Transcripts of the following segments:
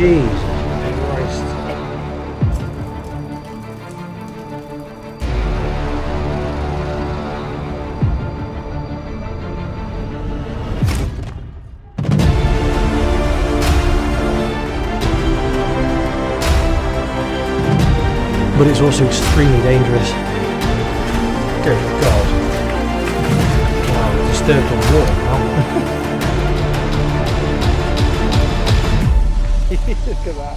Jesus Christ. But it's also extremely dangerous. Good God. Wow, we disturbed the water now. Look at that.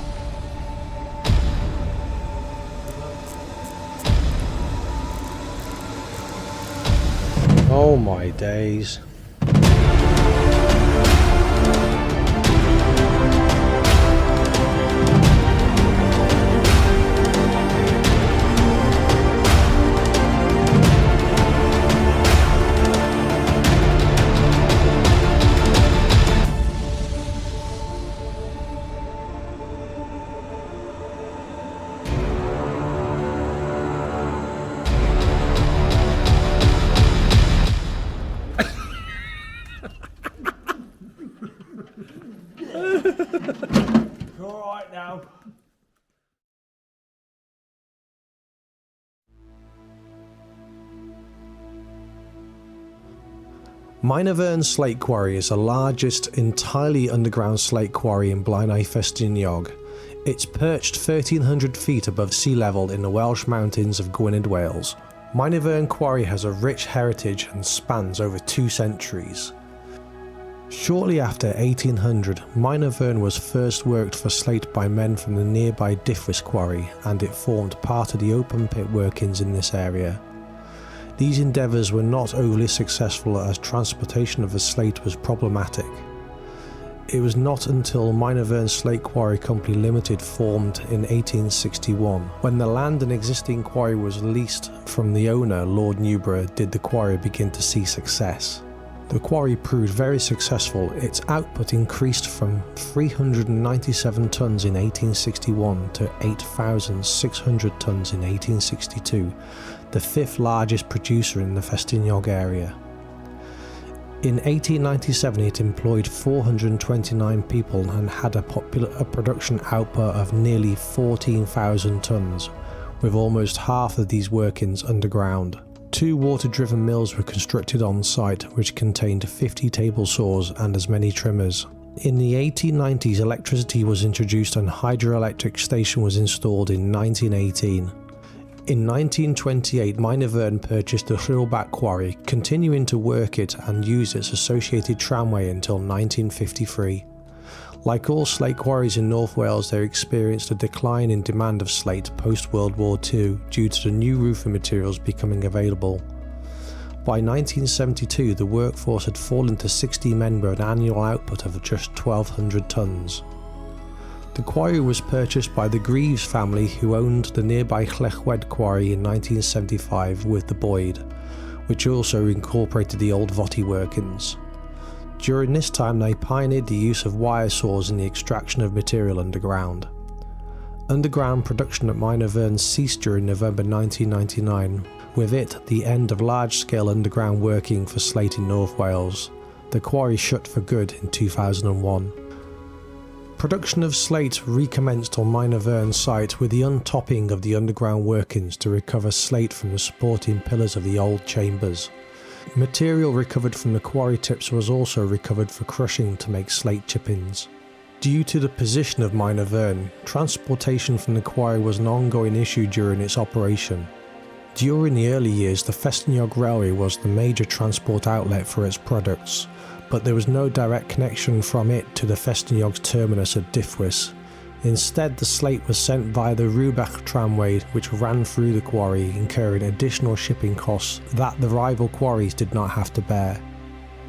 Oh my days. Alright now. Maenofferen Slate Quarry is the largest entirely underground slate quarry in Blaenau Festiniog. It's perched 1,300 feet above sea level in the Welsh mountains of Gwynedd, Wales. Maenofferen Quarry has a rich heritage and spans over 2 centuries. Shortly after 1800, Maenofferen was first worked for slate by men from the nearby Diphwys quarry, and it formed part of the open pit workings in this area. These endeavours were not overly successful as transportation of the slate was problematic. It was not until Maenofferen Slate Quarry Company Limited formed in 1861, when the land and existing quarry was leased from the owner, Lord Newborough, did the quarry begin to see success. The quarry proved very successful. Its output increased from 397 tonnes in 1861 to 8,600 tonnes in 1862, the 5th largest producer in the Festiniog area. In 1897 it employed 429 people and had a production output of nearly 14,000 tonnes, with almost half of these workings underground. 2 water-driven mills were constructed on site, which contained 50 table saws and as many trimmers. In the 1890s, electricity was introduced and a hydroelectric station was installed in 1918. In 1928, Maenofferen purchased the Rhylbach quarry, continuing to work it and use its associated tramway until 1953. Like all slate quarries in North Wales, they experienced a decline in demand of slate post-World War II due to the new roofing materials becoming available. By 1972, the workforce had fallen to 60 men with an annual output of just 1,200 tonnes. The quarry was purchased by the Greaves family, who owned the nearby Llechwedd quarry in 1975 with the Boyd, which also incorporated the old Votty workings. During this time they pioneered the use of wire saws in the extraction of material underground. Underground production at Maenofferen ceased during November 1999, with it the end of large-scale underground working for slate in North Wales. The quarry shut for good in 2001. Production of slate recommenced on Maenofferen site with the untopping of the underground workings to recover slate from the supporting pillars of the old chambers. Material recovered from the quarry tips was also recovered for crushing to make slate chippings. Due to the position of Maenofferen, transportation from the quarry was an ongoing issue during its operation. During the early years, the Festiniog Railway was the major transport outlet for its products, but there was no direct connection from it to the Festiniog's terminus at Diphwys. Instead, the slate was sent via the Rhylbach tramway, which ran through the quarry, incurring additional shipping costs that the rival quarries did not have to bear.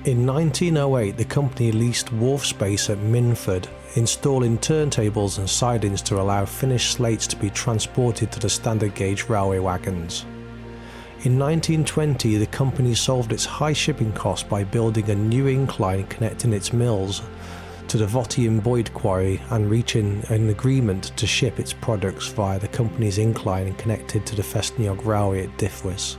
In 1908, the company leased wharf space at Minford, installing turntables and sidings to allow finished slates to be transported to the standard gauge railway wagons. In 1920, the company solved its high shipping costs by building a new incline connecting its mills to the Votty and Boyd quarry and reaching an agreement to ship its products via the company's incline and connected to the Festiniog Railway at Diphwys.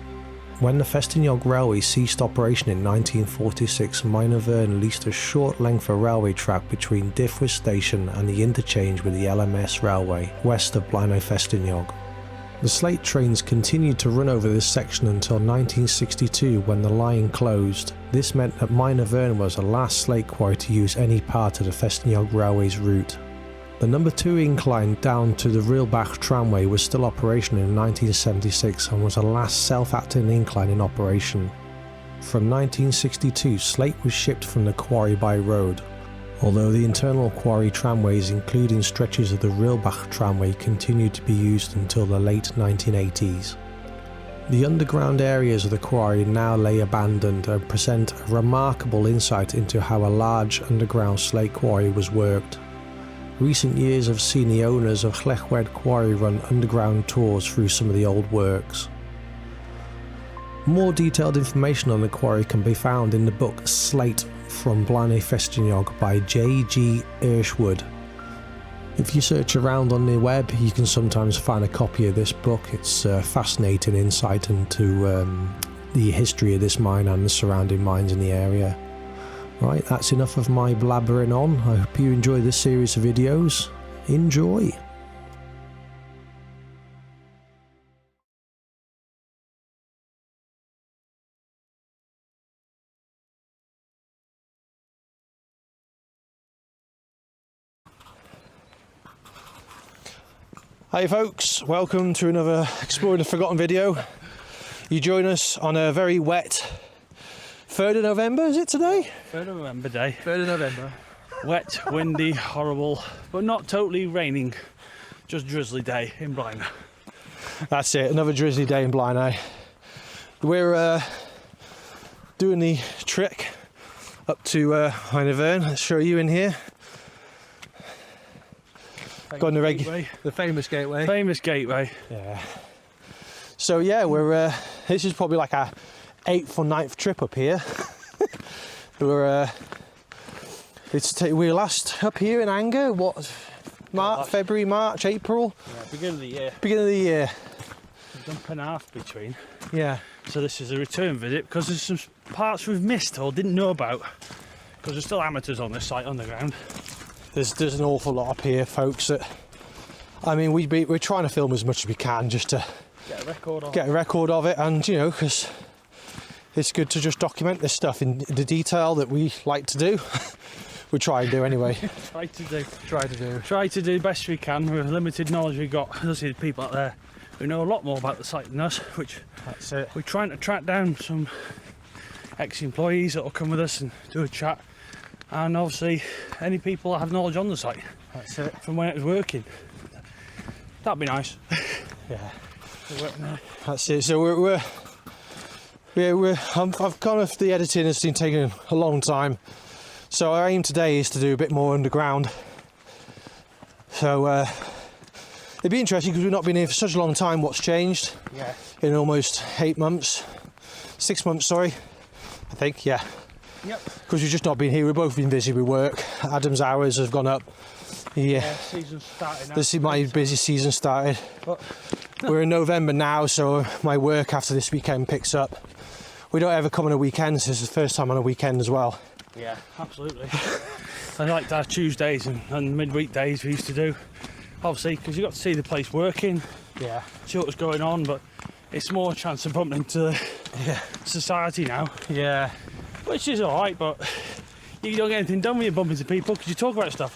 When the Festiniog Railway ceased operation in 1946, Maenofferen leased a short length of railway track between Diphwys station and the interchange with the LMS railway, west of Blaenau Festiniog. The slate trains continued to run over this section until 1962 when the line closed. This meant that Maenofferen was the last slate quarry to use any part of the Festiniog Railway's route. The number 2 incline down to the Rielbach tramway was still operational in 1976 and was the last self-acting incline in operation. From 1962, slate was shipped from the quarry by road, although the internal quarry tramways, including stretches of the Rielbach tramway, continued to be used until the late 1980s. The underground areas of the quarry now lay abandoned and present a remarkable insight into how a large underground slate quarry was worked. Recent years have seen the owners of Llechwed Quarry run underground tours through some of the old works. More detailed information on the quarry can be found in the book Slate from Blaenau Festiniog by J.G. Irshwood. If you search around on the web, you can sometimes find a copy of this book. It's a fascinating insight into the history of this mine and the surrounding mines in the area. Right, that's enough of my blabbering on. I hope you enjoy this series of videos. Enjoy! Hey folks, welcome to another Exploring the Forgotten video. You join us on a very wet 3rd of November, is it today? 3rd of November day. 3rd of November. Wet, windy, horrible, but not totally raining. Just drizzly day in Blaenau. That's it, another drizzly day in Blaenau. We're doing the trek up to Maenofferen. Let's show you in here. Got the famous gateway. Famous gateway. Yeah. So yeah, we're this is probably like our 8th or 9th trip up here. We're last up here in Anger. What? February, March, April. Yeah, beginning of the year. Beginning of the year. We've done Penarth between. Yeah. So this is a return visit because there's some parts we've missed or didn't know about because there's still amateurs on this site underground. There's an awful lot up here, folks. That, I mean, we're trying to film as much as we can just to get a record of it, and you know, because it's good to just document this stuff in the detail that we like to do. We try and do anyway. Try to do the best we can with limited knowledge we got. There's people out there who know a lot more about the site than us, which that's it. We're trying to track down some ex-employees that will come with us and do a chat. And obviously any people that have knowledge on the site. That's it. From when it was working. That'd be nice. Yeah. That's it. So I've kind of, the editing has been taking a long time. So our aim today is to do a bit more underground. So it'd be interesting because we've not been here for such a long time. What's changed? Yeah. In almost 6 months, sorry. I think, yeah. Yep. Because we've just not been here. We've both been busy with work. Adam's hours have gone up. Yeah. Season's starting now. This is my busy season started. But we're in November now, so my work after this weekend picks up. We don't ever come on a weekend, so this is the first time on a weekend as well. Yeah, absolutely. I liked our Tuesdays and midweek days we used to do. Obviously, because you got to see the place working. Yeah. See what was going on, but it's more a chance of bumping into society now. Yeah. Which is alright, but you don't get anything done when you bump into people because you talk about stuff.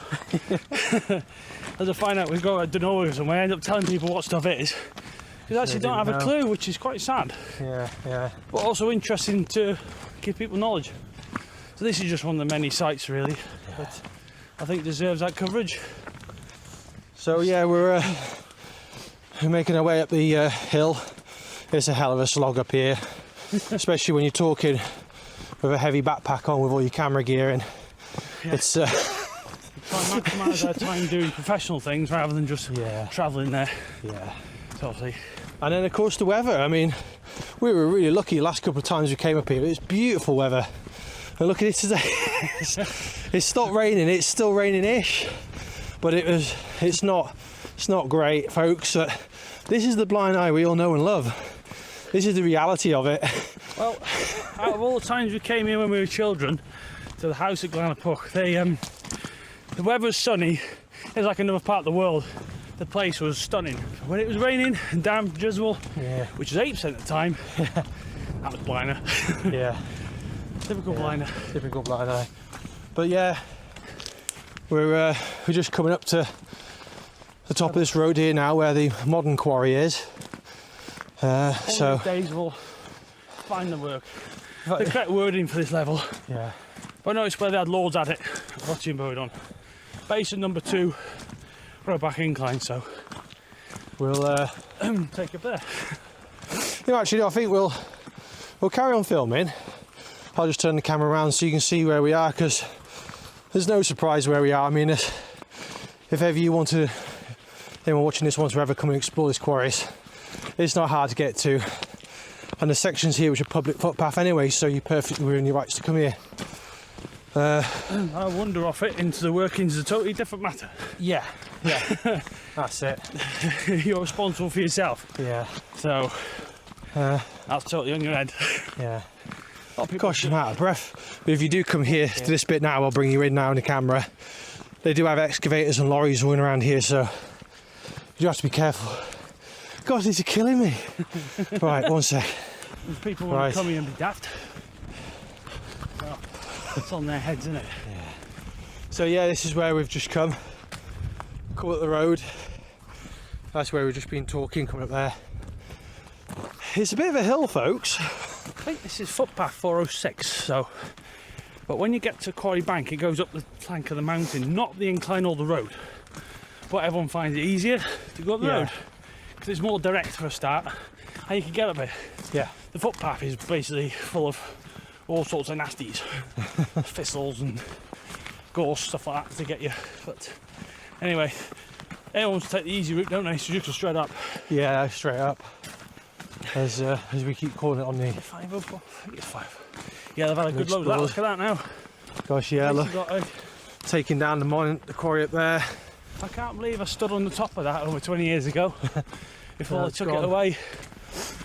As I find out, we go, I don't know, and we end up telling people what stuff is. Because actually don't have a clue, which is quite sad. Yeah, yeah. But also interesting to give people knowledge. So this is just one of the many sites, really, that I think deserves that coverage. So yeah, we're making our way up the hill. It's a hell of a slog up here, especially when you're talking with a heavy backpack on with all your camera gear in. Yeah. It's we try and maximise our time doing professional things rather than just travelling there. Yeah. Totally. And then of course the weather. I mean, we were really lucky the last couple of times we came up here. It's beautiful weather. And look at it today. It's stopped raining. It's still raining-ish, but it's not great, folks. This is the Blaenau we all know and love. This is the reality of it. Well, out of all the times we came here when we were children to the house at Glenapuk, the weather was sunny. It's like another part of the world. The place was stunning. When it was raining and damp, drizzle, which was 8% at the time, that was blinder. Yeah. Typical blinder. Typical blinder. But yeah, we're just coming up to the top of this road here now, where the modern quarry is. So days will find the work. The correct wording for this level. Yeah. But I noticed where they had loads at it. Watching boat on. Basin number 2, right back incline. So we'll take up there. Actually, I think we'll carry on filming. I'll just turn the camera around so you can see where we are, because there's no surprise where we are. I mean, if ever you want to, anyone watching this wants to ever come and explore this quarries, it's not hard to get to. And the sections here which are public footpath anyway, so you're perfectly within your rights to come here. I wander off it into the workings is a totally different matter. Yeah, that's it. You're responsible for yourself. Yeah. So that's totally on your head. Yeah. Gosh, I'm out of breath. But if you do come here to this bit now, I'll bring you in now on the camera. They do have excavators and lorries running around here, so you have to be careful. God, these are killing me. Right, one sec. If people want to come here and be daft, well, it's on their heads, isn't it? Yeah. So yeah, this is where we've just come. Come up the road. That's where we've just been talking, coming up there. It's a bit of a hill, folks. I think this is footpath 406, so. But when you get to Quarry Bank, it goes up the flank of the mountain, not the incline or the road. But everyone finds it easier to go up the road because it's more direct for a start, and you can get up it. Yeah. The footpath is basically full of all sorts of nasties, thistles and gorse, stuff like that to get you. But anyway, everyone wants to take the easy route, don't they? So just go straight up. Yeah, straight up. As we keep calling it on the 504. I think it's 5. Yeah, they've had a good load of that. Look at that now. Gosh, yeah, look. Taking down the quarry up there. I can't believe I stood on the top of that over 20 years ago before they took it away.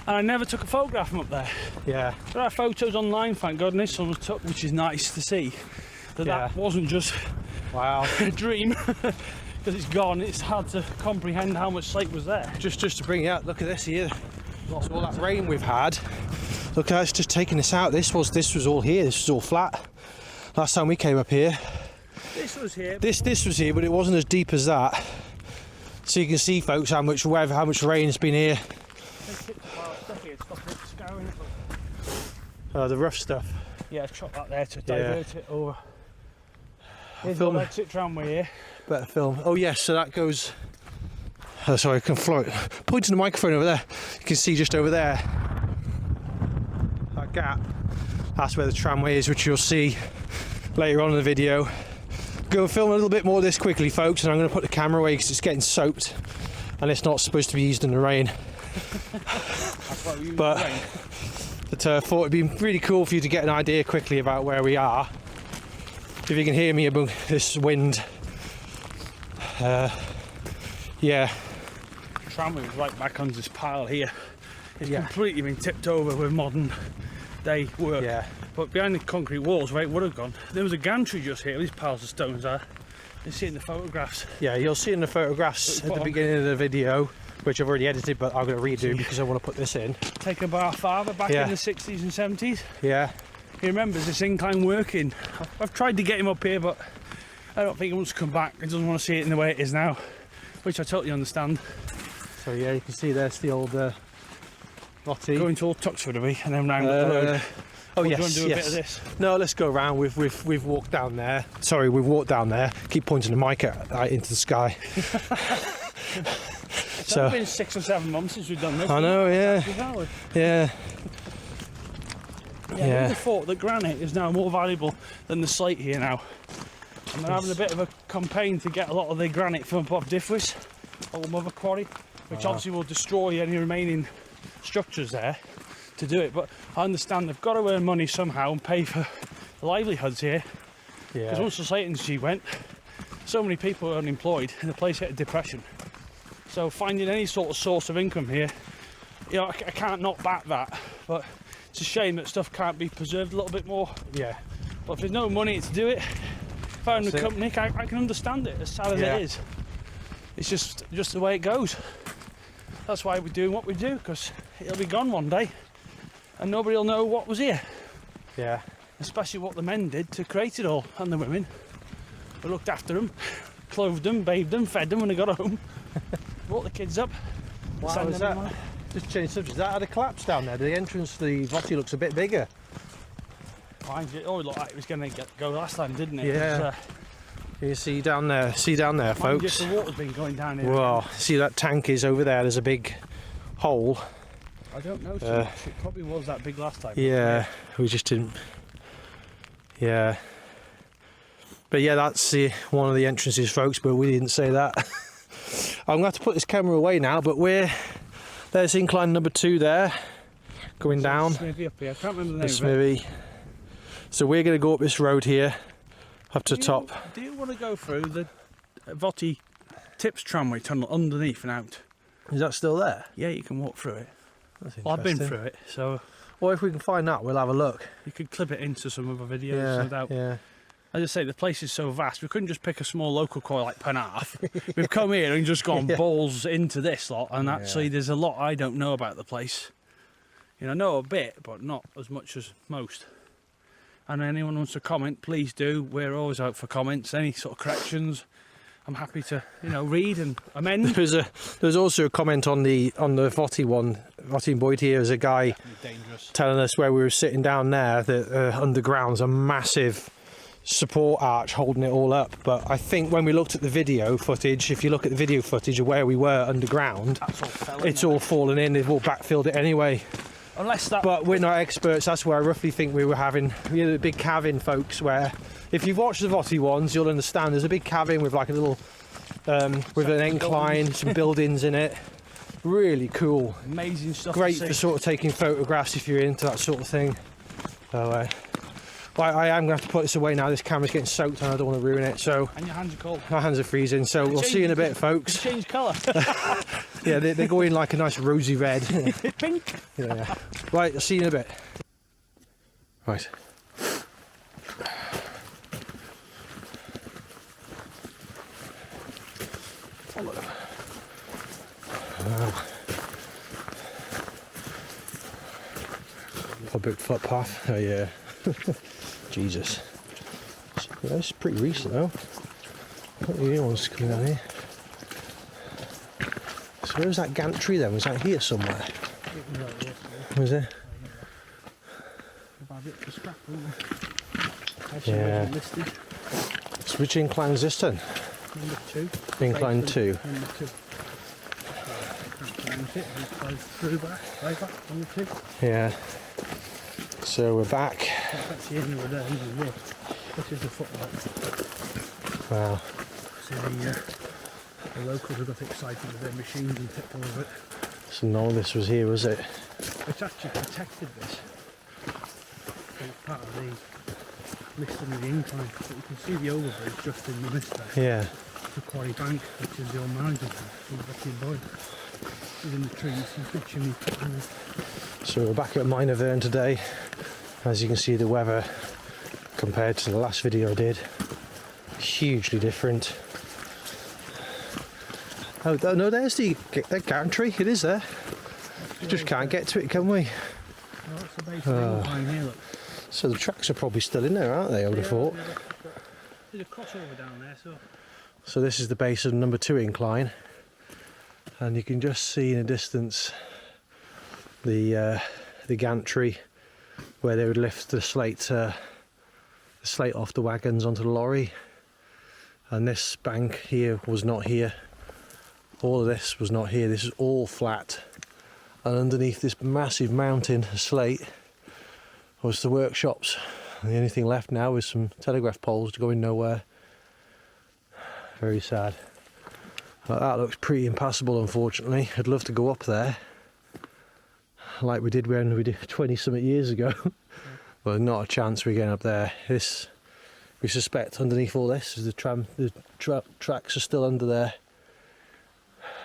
And I never took a photograph from up there. Yeah. There are photos online, thank goodness, some was took, which is nice to see. That wasn't just a dream. Because it's gone, it's hard to comprehend how much slate was there. Just to bring it out, look at this here. Lots of all that rain we've had. Look, it's just taking this out. This was all here. This was all flat. Last time we came up here. This was here. This was here, but it wasn't as deep as that. So you can see, folks, how much rain has been here. The rough stuff. Yeah, chop that there to divert it over. Here's film the exit tramway here. Better film. Oh yes, so that goes. Oh, sorry, I can float. Pointing the microphone over there. You can see just over there. That gap. That's where the tramway is, which you'll see later on in the video. Go and film a little bit more of this quickly, folks, and I'm going to put the camera away because it's getting soaked and it's not supposed to be used in the rain. But I thought it'd be really cool for you to get an idea quickly about where we are. If you can hear me above this wind. Yeah. The tramway was right back on this pile here. It's completely been tipped over with modern day work. Yeah. But behind the concrete walls where it would have gone, there was a gantry just here. These piles of stones are. You see it in the photographs. Yeah, you'll see in the photographs at the beginning of the video, which I've already edited, but I'm going to redo because I want to put this in. Taken by our father back in the 60s and 70s. Yeah. He remembers this incline working. I've tried to get him up here, but I don't think he wants to come back. He doesn't want to see it in the way it is now, which I totally understand. So yeah, you can see there's the old Votty. Going to Old Tuxford, are we? And then round up the road. Oh yes, do you want to do a bit of this? No, let's go around. We've walked down there. Sorry, we've walked down there. Keep pointing the mic out into the sky. So it's been 6 or 7 months since we've done this. I know, yeah. Yeah. Yeah, I would have thought that granite is now more valuable than the slate here now. And they're having a bit of a campaign to get a lot of the granite from above Diphwys, old mother quarry, which obviously will destroy any remaining structures there to do it. But I understand they've got to earn money somehow and pay for the livelihoods here. Yeah. Because once the slate industry went, so many people were unemployed and the place hit a depression. So finding any sort of source of income here you know, I can't knock back that, but it's a shame that stuff can't be preserved a little bit more. Yeah. But if there's no money to do it, if I own a company, I can understand it, as sad as it is. It's just the way it goes. That's why we're doing what we do, because it'll be gone one day and nobody will know what was here. Yeah. Especially what the men did to create it all, and the women. We looked after them, clothed them, bathed them, fed them when they got home, brought the kids up. Wow, was that? Just change subject. That had a collapse down there. The entrance to the Votty looks a bit bigger. It always looked like it was going to go last time, didn't it? Yeah. You see down there, folks. Just the water's been going down here. Well, see that tank is over there. There's a big hole. I don't know so much. It probably was that big last time. Yeah, we just didn't. Yeah. But yeah, that's one of the entrances, folks, but we didn't say that. I'm going to have to put this camera away now, but there's incline number 2 there, going down. Smithy up here. I can't remember the name. The Smithy. So we're going to go up this road here, up to the top. Do you want to go through the Votty Tips tramway tunnel underneath and out? Is that still there? Yeah, you can walk through it. That's Well, I've been through it, so... Well, if we can find that, we'll have a look. You could clip it into some other videos, no doubt. Yeah. As I say, the place is so vast, we couldn't just pick a small local coil like Penarth. We've come here and just gone balls into this lot, and actually there's a lot I don't know about the place. You know, I know a bit, but not as much as most. And anyone wants to comment, please do. We're always out for comments, any sort of corrections. I'm happy to, read and amend. There's also a comment on the Votty one. Votty and Boyd here is a guy telling us where we were sitting down there that underground's a massive support arch holding it all up. But I think when we looked at the video footage, if you look at the video footage of where we were underground, it's all fallen in. They've all backfilled it anyway. But we're not experts. That's where I roughly think we were having a big cave-in, folks, where if you've watched the Votty ones, you'll understand there's a big cave-in with like a little with an incline, some buildings in it. Really cool. Amazing stuff. Great for sort of taking photographs if you're into that sort of thing. So I am going to have to put this away now. This camera's getting soaked and I don't want to ruin it. So and your hands are cold. My hands are freezing. So we'll see you in a bit, folks. Change colour. Yeah, they go in like a nice rosy red. Pink. Yeah. Right, I'll see you in a bit. Right. A big footpath. Oh yeah. Jesus. That's pretty recent though. What are the new ones coming down here? So where was that gantry then? Was that here somewhere? Was it? Yeah. So which incline is this then? Number 2. Incline 2. Number 2. Yeah. So we're back. That's the end of the day. This is the footlight. Wow. So the locals have got excited with their machines and tipped all of it. So none of this was here, was it? It's actually protected this. It's part of the mist under the incline. But you can see the overbridge just in the mist there. Yeah. The quarry bank, which is the old management from Votty and Boyd. Within the trees, some big chimney. So we're back at Maenofferen today. As you can see, the weather compared to the last video I did, hugely different. Oh no, there's the gantry. It is there. We just can't get to it, can we? Well, that's the base of the incline here, look. So the tracks are probably still in there, aren't they? I would have thought. There's a crossover down there, so. So this is the base of number 2 incline, and you can just see in the distance the gantry where they would lift the slate off the wagons onto the lorry. And this bank here was not here. All of this was not here. This is all flat, and underneath this massive mountain of slate was the workshops. And the only thing left now is some telegraph poles going nowhere. Very sad. But that looks pretty impassable, unfortunately. I'd love to go up there like we did when we did 20-something years ago. But not a chance we're getting up there. This, we suspect underneath all this is the tracks are still under there.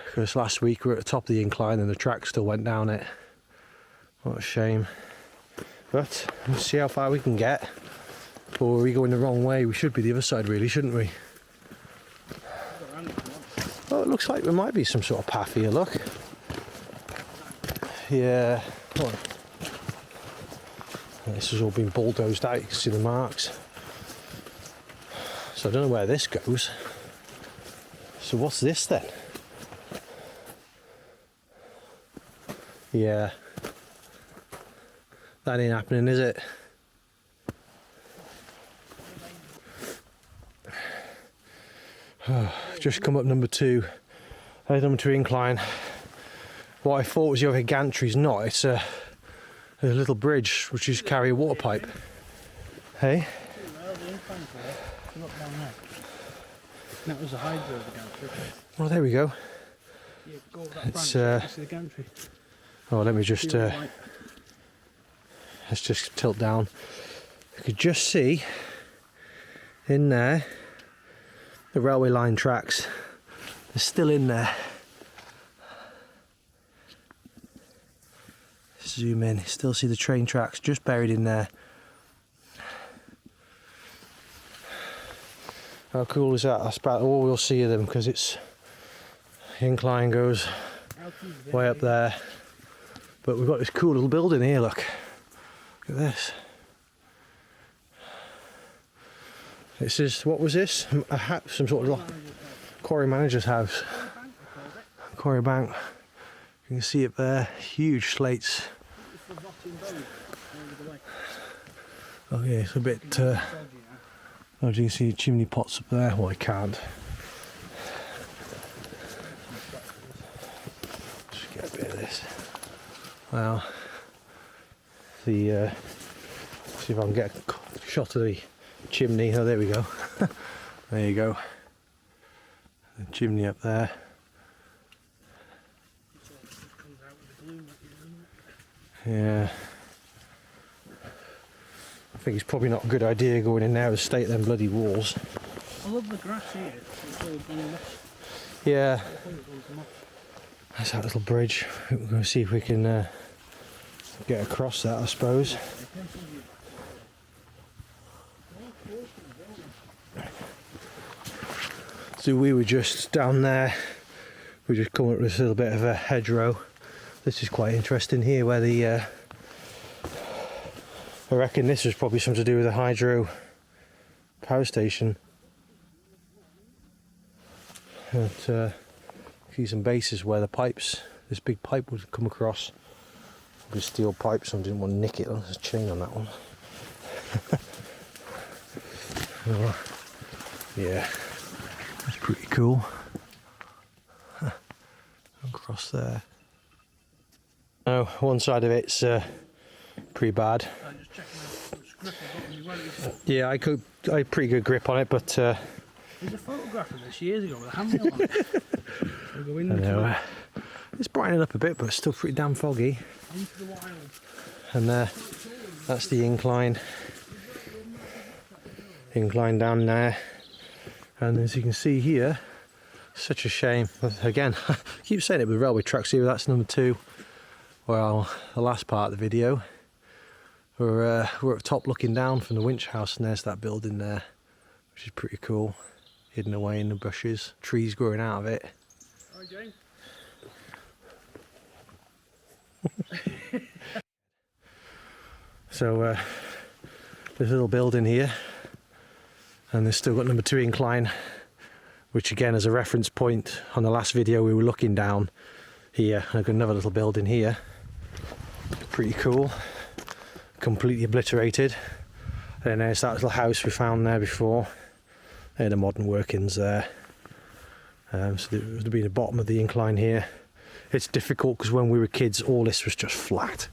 Because last week we were at the top of the incline and the track still went down it. What a shame. But let's see how far we can get. Or are we going the wrong way? We should be the other side really, shouldn't we? Oh, it looks like there might be some sort of path here, look. Yeah. Oh. This has all been bulldozed out, you can see the marks. So I don't know where this goes. So what's this then? Yeah. That ain't happening, is it? Just come up number 2. Number 2 incline. What I thought was the other gantry's not. It's a little bridge which is carry a water pipe. Hey? That was a hydro of the gantry. Well, there we go. Yeah, go up that It's branch, the gantry. oh, let me just let's just tilt down. You could just see in there the railway line tracks. They're still in there. Zoom in, still see the train tracks just buried in there. How cool is that? That's about all we'll see of them, because it's the incline goes way up there. But we've got this cool little building here, look. Look at this. This is, what was this? A hat, some sort of quarry manager's house. Quarry bank. You can see it there, huge slates. Oh yeah, it's a bit oh, do you see chimney pots up there? Well, I can't. Just get a bit of this. Well, the see if I can get a shot of the chimney. Oh, there we go. There you go. The chimney up there. Yeah. I think it's probably not a good idea going in there with state them bloody walls. I love the grass here. It's all green. Yeah. That's that little bridge. We're going to see if we can get across that, I suppose. So we were just down there. We just come up with this little bit of a hedgerow. This is quite interesting here, where the I reckon this was probably something to do with the hydro power station. And see some bases where the pipes, this big pipe would come across. Probably steel pipe, so I didn't want to nick it. Oh, there's a chain on that one. Oh, yeah, that's pretty cool. Across there. Oh, one side of it's pretty bad. Yeah, I had pretty good grip on it, but there's a photograph of this years ago with a handle on it. We'll go in I know, it's brightening up a bit, but it's still pretty damn foggy. into the wild. And that's the incline down there. And as you can see here, such a shame. Again, I keep saying it with railway tracks here. That's number 2. Well, the last part of the video, we're at the top looking down from the winch house, and there's that building there, which is pretty cool, hidden away in the bushes, trees growing out of it. Hi, Jane. So there's a little building here, and they've still got number 2 incline, which again is a reference point. On the last video we were looking down here. I've got another little building here, pretty cool, completely obliterated. And then there's that little house we found there before. There, the modern workings there. So there'd be the bottom of the incline here. It's difficult because when we were kids, all this was just flat.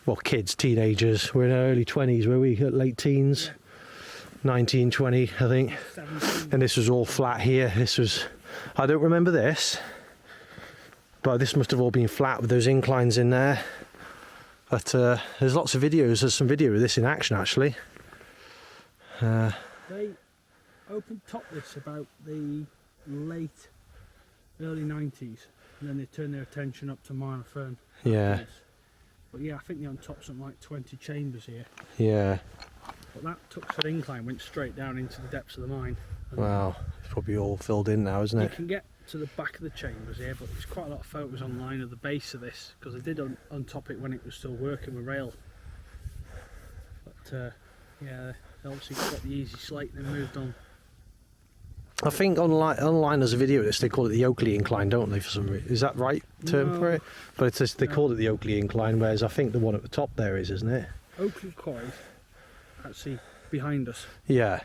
Well, kids, teenagers, we're in our early 20s, were we? Late teens, 19, 20, I think. 17. And this was all flat here. This was, I don't remember this, but this must have all been flat with those inclines in there. But there's lots of videos. There's some video of this in action, actually. They opened top this about the early 90s, and then they turned their attention up to Maenofferen. Yeah. But yeah, I think they're on top something like 20 chambers here. Yeah. But that Tuxford Incline went straight down into the depths of the mine. Wow, it's probably all filled in now, isn't You it? can get to the back of the chambers here, but there's quite a lot of photos online of the base of this, because I did untop it when it was still working with rail. But yeah, they obviously got the easy slate and then moved on. I think online there's a video of this, they call it the Oakley Incline, don't they, for some reason? Is that right term for it? But it's just, they call it the Oakley Incline, whereas I think the one at the top there is, isn't it? Oakley Quarry, actually behind us. Yeah.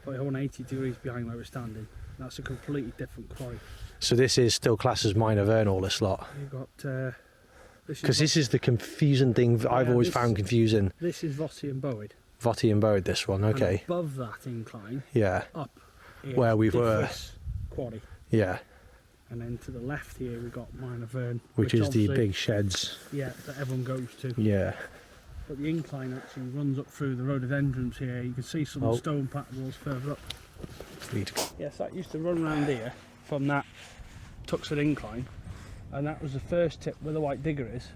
About 180 degrees behind where we're standing. That's a completely different quarry. So this is still classed as Maenofferen, all this lot? You've got... Because this is the confusing thing I've always found confusing. This is Votty and Bowed. Votty and Bowed, this one, okay. And above that incline, yeah, up here, where we were. Diphwys quarry. Yeah. And then to the left here we've got Maenofferen, which is the big sheds. Yeah, that everyone goes to. Yeah. But the incline actually runs up through the rhododendrons here. You can see some stone pattern walls further up. Sweet. Yes, that used to run around here from that Tuxford Incline, and that was the first tip where the white digger is.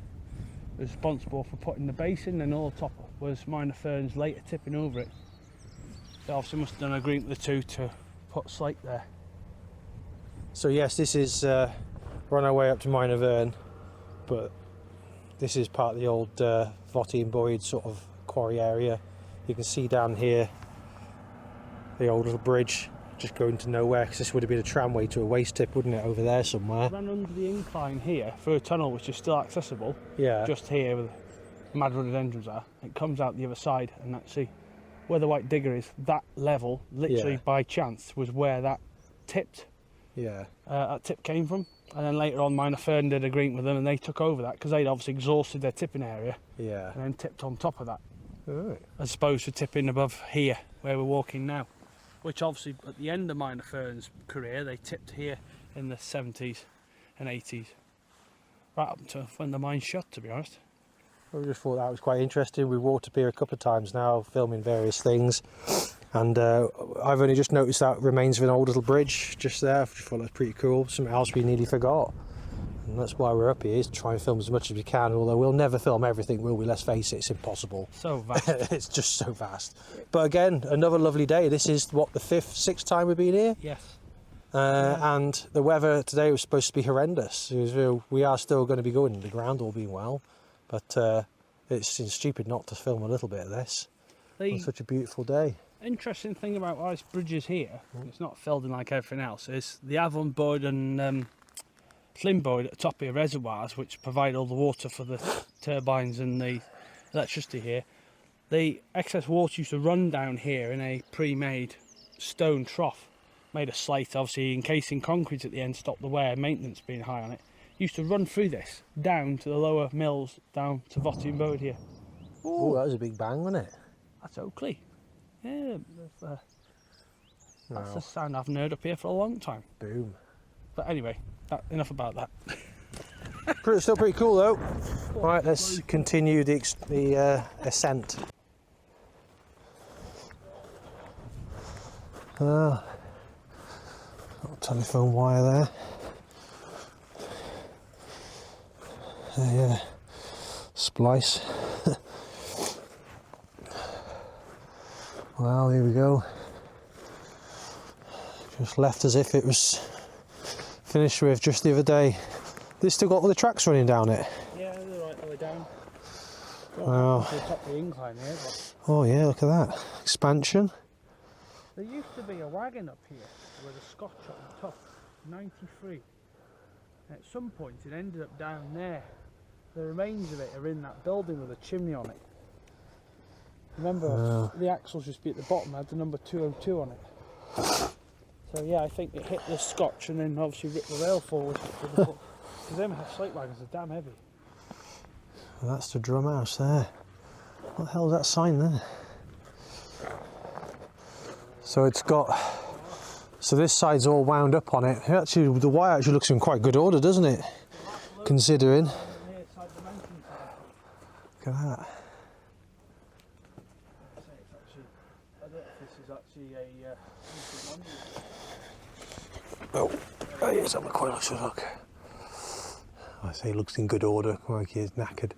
Responsible for putting the base in, and all top was Maenofferen's later tipping over it. They obviously must have done an agreement with the two to put slate there. So yes, this is we're on our way up to Maenofferen, but this is part of the old Votty and Bowed sort of quarry area. You can see down here the old little bridge just going to nowhere, because this would have been a tramway to a waste tip, wouldn't it, over there somewhere? Ran under the incline here through a tunnel which is still accessible. Yeah. Just here where the mad rhododendrons are. It comes out the other side, and actually where the white digger is, that level, literally by chance, was where that tipped. Yeah. That tip came from. And then later on Maenofferen did agreement with them, and they took over that because they'd obviously exhausted their tipping area. Yeah. And then tipped on top of that. Right. As opposed to tipping above here where we're walking now. Which obviously at the end of Maenoffern's career they tipped here in the 70s and 80s. Right up to when the mine shut, to be honest. I just thought that was quite interesting. We walked up here a couple of times now filming various things, and I've only just noticed that remains of an old little bridge just there. I just thought that's pretty cool. Something else we nearly forgot. And that's why we're up here, is to try and film as much as we can, although we'll never film everything, will we? Let's face it, it's impossible. So vast. It's just so vast. But again, another lovely day. This is, what, the sixth time we've been here? Yes. And the weather today was supposed to be horrendous. We are still going to be going underground, all being well. But it's stupid not to film a little bit of this on such a beautiful day. Interesting thing about why this bridge is here, it's not filled in like everything else, is the Avon Bowed and Slim Bowed at the top here, reservoirs which provide all the water for the turbines and the electricity here. The excess water used to run down here in a pre-made stone trough made of slate, obviously encasing concrete at the end to stop the wear, maintenance being high on it. Used to run through this down to the lower mills, down to Votty and Bowed here. Oh, that was a big bang, wasn't it? That's Oakley. Yeah, that's a sound I've heard up here for a long time. Boom. But anyway, enough about that. Still pretty cool though. Right, let's continue the ascent. Telephone wire there. Yeah, splice. Well, here we go. Just left as if it was finished with just the other day. They still got all the tracks running down it. Yeah, they're right the way down. Wow. To the top of the incline here. But oh yeah, look at that expansion. there used to be a wagon up here with a scotch on the top, 93. And at some point it ended up down there. The remains of it are in that building with a chimney on it. Remember, the axles used to be at the bottom, had the number 202 on it. So yeah, I think it hit the scotch and then obviously ripped the rail forward. Because them slate wagons are damn heavy. Well, that's the drum house there. What the hell is that sign there? So it's got... So this side's all wound up on it. Actually, the wire actually looks in quite good order, doesn't it? Considering. Look at that. Oh, here's how my quite looks. Look. I say it looks in good order. Like he's knackered.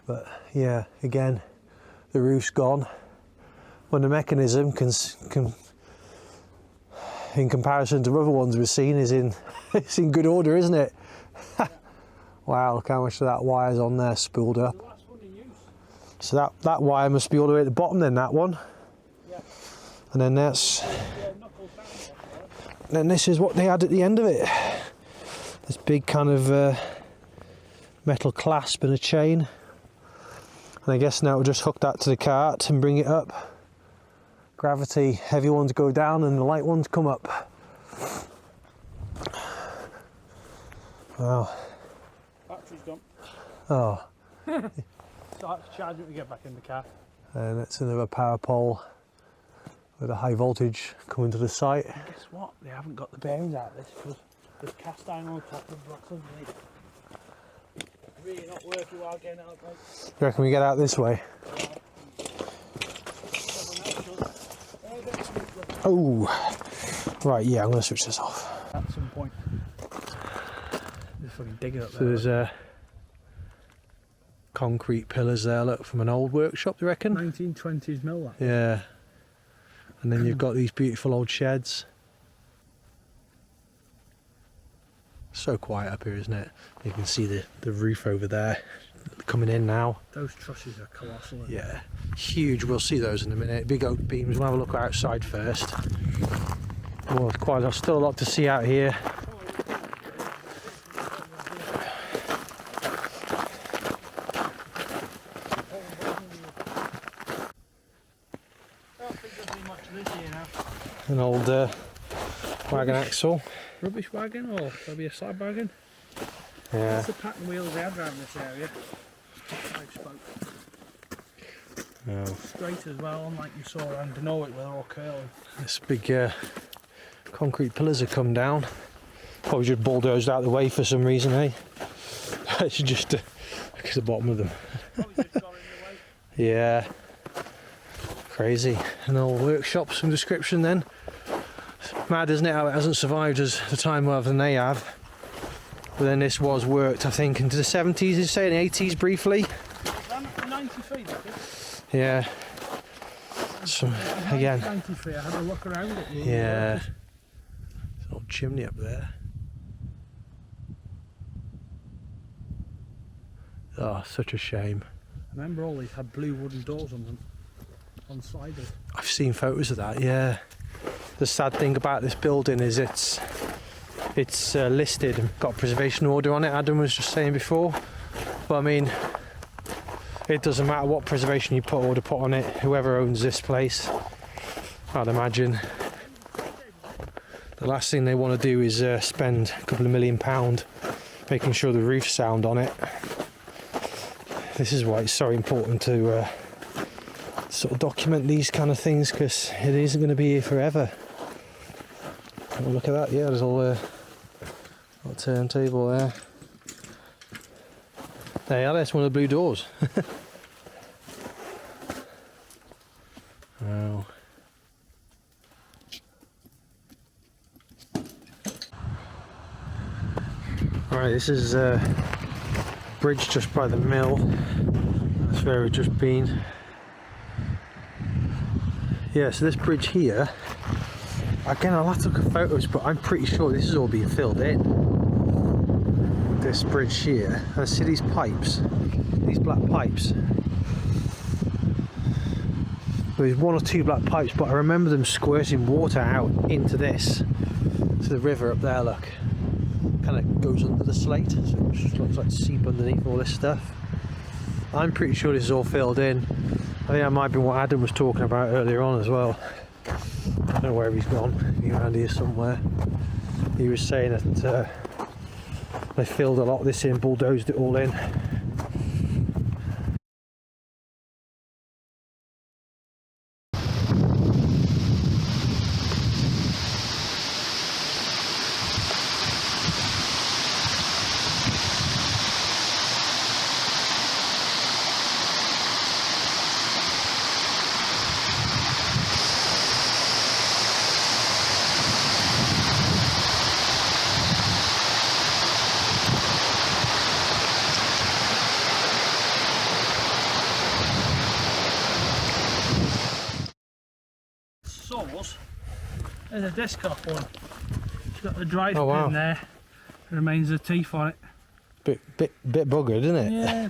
But yeah, again, the roof's gone. When the mechanism can in comparison to other ones we've seen, is in it's in good order, isn't it? Wow, look how much of that wire's on there, spooled up. So that wire must be all the way at the bottom then, that one. Yeah. And then then this is what they had at the end of it. This big kind of metal clasp and a chain. And I guess now we'll just hook that to the cart and bring it up. Gravity, heavy ones go down and the light ones come up. Wow. Battery's gone. Oh. So I have to charge it to get back in the car. And it's another power pole with a high voltage coming to the site. And guess what? They haven't got the bearings out of this because there's cast iron on top of blocks underneath. Really not worth it while getting out, mate. You reckon we get out this way? Oh, right, yeah, I'm going to switch this off. At some point. Just fucking dig it up there. So there's concrete pillars there, look, from an old workshop, do you reckon? 1920s mill, that. Yeah. And then you've got these beautiful old sheds. So quiet up here, isn't it? You can see the roof over there coming in now. Those trusses are colossal. Yeah, huge. We'll see those in a minute. Big oak beams. We'll have a look outside first. Oh, there's still a lot to see out here. An old wagon axle. Rubbish wagon or maybe a side wagon? Yeah. That's the pattern wheels they had around this area. 5 spoke. Oh. Straight as well, unlike you saw around Denowick where they're all curling. This big concrete pillars have come down. Probably just bulldozed out the way for some reason, eh? It's just look at the bottom of them. Probably just got in the way. Yeah. Crazy. An old workshop, some description then. Mad, isn't it, how it hasn't survived as the time rather than they have. But then this was worked, I think, into the 70s, did you say, in the 80s briefly? 93, I think. Yeah. So, again. 93, I had a look around it. Yeah. There's an old chimney up there. Oh, such a shame. Remember all these had blue wooden doors on them, on siders. I've seen photos of that, yeah. The sad thing about this building is it's listed and got a preservation order on it, Adam was just saying before. But I mean, it doesn't matter what preservation you order put on it, whoever owns this place, I'd imagine the last thing they want to do is spend a couple of £1 million making sure the roof's sound on it. This is why it's so important to sort of document these kind of things, because it isn't going to be here forever. Oh, look at that, yeah, there's all a turntable there. There you are, that's one of the blue doors. Wow. Right, this is a bridge just by the mill. That's where we've just been. Yeah, so this bridge here, again, I'll have to look at photos, but I'm pretty sure this is all being filled in. This bridge here, and I see these pipes, these black pipes. There's 1 or 2 black pipes, but I remember them squirting water out into this, to the river up there, look. Kind of goes under the slate, so it just looks like seep underneath all this stuff. I'm pretty sure this is all filled in. I think that might be what Adam was talking about earlier on as well. I don't know where he's gone, he's around here somewhere. He was saying that they filled a lot of this in, bulldozed it all in. There's a disc off one. It's got the drive Oh, wow. pin there. Remains the teeth on it. Bit buggered, isn't it? Yeah.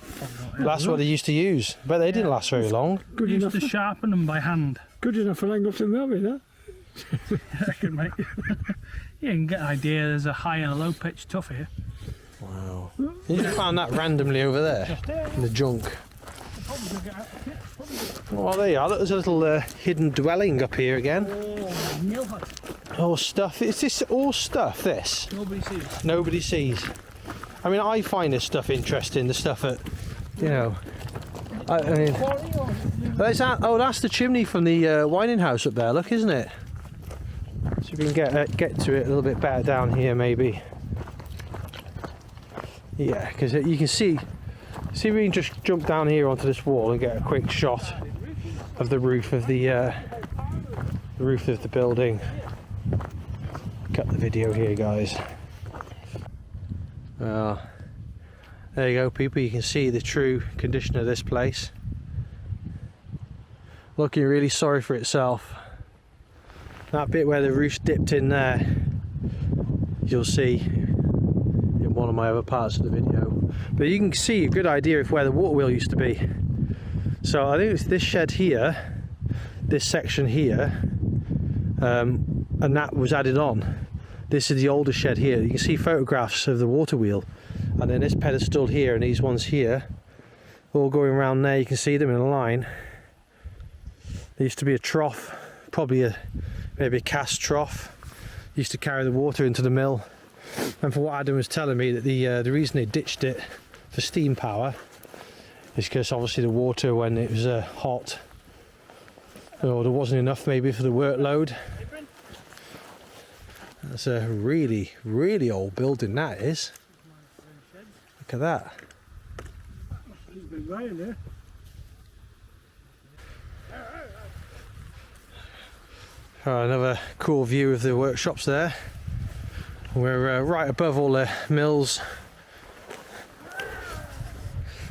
That's what they used to use. But they didn't last very long. Good used to sharpen them by hand. Good enough for Langleton Melvin, huh? I reckon, mate. You can get an idea. There's a high and a low pitch tough here. Wow. You just found that randomly over there in the junk. Well, there you are. There's a little hidden dwelling up here again. Oh, mill hut. All stuff. Is this all stuff, this? Nobody sees. Nobody sees. I mean, I find this stuff interesting, the stuff that, you know... I mean... that's the chimney from the whining house up there, look, isn't it? So we can get to it a little bit better down here, maybe. Yeah, because you can see if we can just jump down here onto this wall and get a quick shot of the roof of the building. Cut the video here, guys. Well, there you go, people. You can see the true condition of this place. Looking really sorry for itself. That bit where the roof dipped in there, you'll see in one of my other parts of the video. But you can see a good idea of where the water wheel used to be. So I think it's this shed here, this section here, and that was added on. This is the older shed here. You can see photographs of the water wheel, and then this pedestal here and these ones here, all going around there. You can see them in a line. There used to be a trough, probably maybe a cast trough. Used to carry the water into the mill. And for what Adam was telling me, that the reason they ditched it for steam power is because obviously the water, when it was hot, or there wasn't enough maybe for the workload. That's a really, really old building, that is. Look at that. He's been right in there. Another cool view of the workshops there. We're right above all the mills.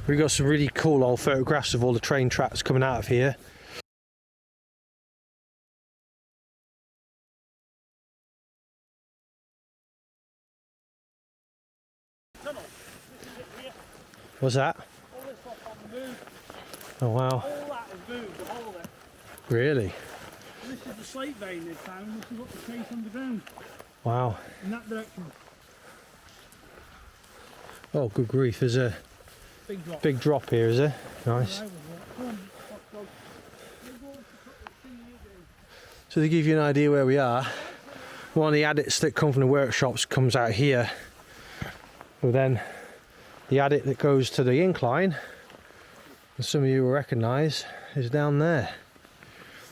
We've got some really cool old photographs of all the train tracks coming out of here. What's that? Oh wow. All that is moved, the whole of it. Really? This is the slate vein they've found. This is what the chase underground. Wow. In that direction. Oh, good grief. There's a Big drop. big drop here, is there? Nice. So to give you an idea where we are, one of the adits that come from the workshops comes out here. Well, then the adit that goes to the incline, and some of you will recognise, is down there.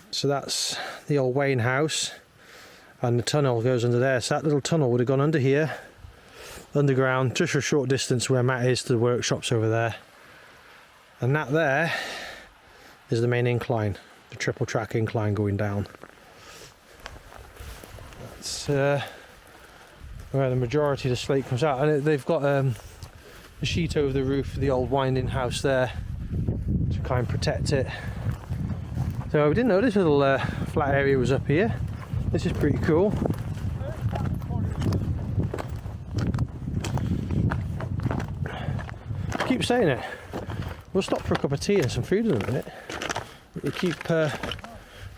So that's the old Wayne house, and the tunnel goes under there. So that little tunnel would have gone under here, underground, just for a short distance where Matt is to the workshops over there. And that there is the main incline, the triple track incline going down. That's where the majority of the slate comes out, and they've got a sheet over the roof of the old winding house there to kind of protect it. So we didn't know this little flat area was up here. This is pretty cool. I keep saying it. We'll stop for a cup of tea and some food in a minute. We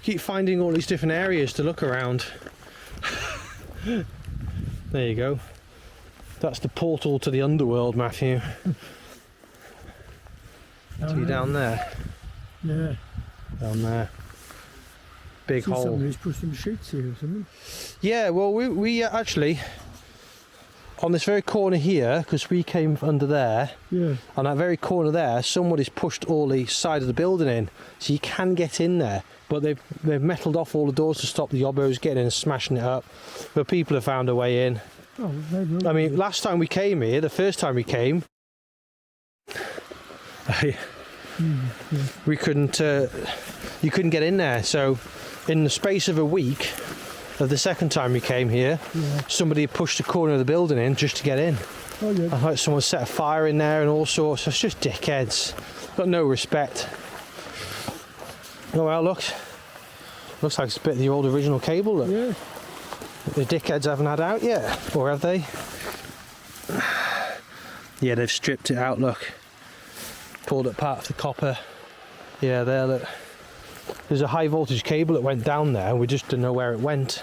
keep finding all these different areas to look around. There you go. That's the portal to the underworld, Matthew. See down there? Yeah. Down there. Big See, hole. somebody's put some sheets here or something. Yeah, well, we actually, on this very corner here, because we came under there, Yeah. on that very corner there, somebody's pushed all the side of the building in, so you can get in there. But they've metalled off all the doors to stop the yobbos getting in and smashing it up. But people have found a way in. Oh, very good. I mean, last time we came here, the first time we came, we couldn't, you couldn't get in there. So in the space of a week of the second time we came here, somebody pushed the corner of the building in just to get in. Oh, yeah. I thought someone set a fire in there and all sorts. It's just dickheads. Got no respect. Oh well, looks like it's a bit of the old original cable. Look. Yeah. The dickheads haven't had out yet, or have they? Yeah, they've stripped it out, look. Pulled up part of the copper. Yeah, there, look. There's a high voltage cable that went down there, and we just didn't know where it went.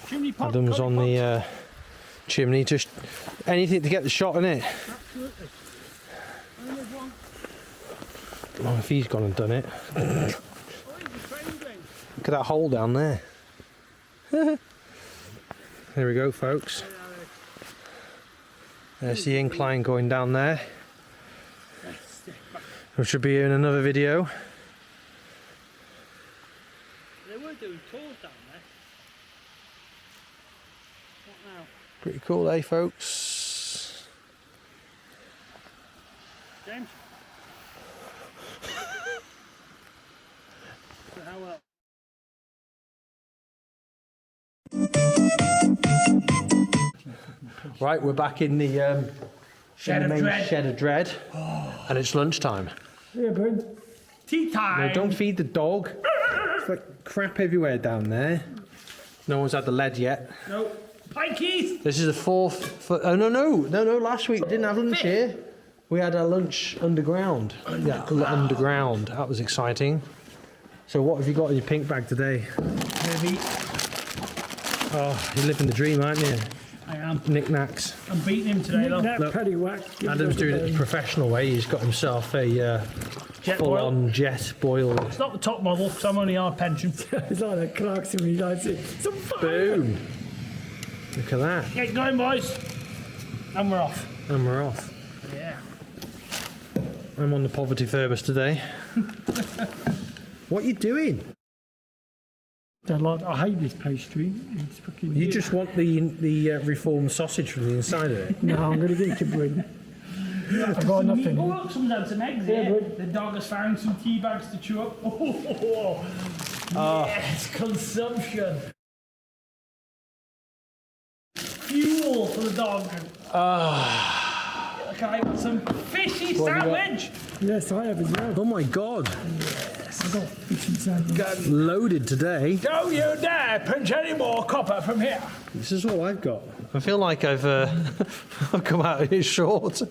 Chimney pot. Adam's on the chimney, just anything to get the shot in it. Absolutely. Oh, if he's gone and done it. Look at that hole down there. There we go, folks. There's the incline going down there. We should be in another video. They were doing tours down there. What now? Pretty cool, eh, folks? James? So how well? Right, we're back in the Shed of main Dread. Shed of Dread, and it's lunchtime. Yeah, bud. Tea time! No, don't feed the dog. It's like crap everywhere down there. No one's had the lead yet. No. Pikeys! This is the fourth. Oh no! Last week we didn't have lunch here. We had our lunch underground. Yeah, underground. That was exciting. So what have you got in your pink bag today? Heavy. Oh, you're living the dream, aren't you? I am. Knickknacks. I'm beating him today, though. That Look, paddywhack. Adam's doing it the professional way. He's got himself a Jet full-on jet boil. It's not the top model, because I'm only on pension. It's like a Clarkson when he likes it. Some fire. Boom! Look at that. Get going, boys. And we're off. And we're off. Yeah. I'm on the poverty furbus today. What are you doing? I hate this pastry. It's fucking. You just want the reformed sausage from the inside of it. No, I'm going to get it to bring. I've got nothing. Oh, look, someone's had some eggs here. The dog has found some tea bags to chew up. Yes, consumption. Fuel for the dog. Look, I got some fishy sandwich. Yes, I have as well. Oh my god! I've got fish and sandwich. Got loaded today. Don't you dare pinch any more copper from here. This is all I've got. I feel like I've I've come out in short.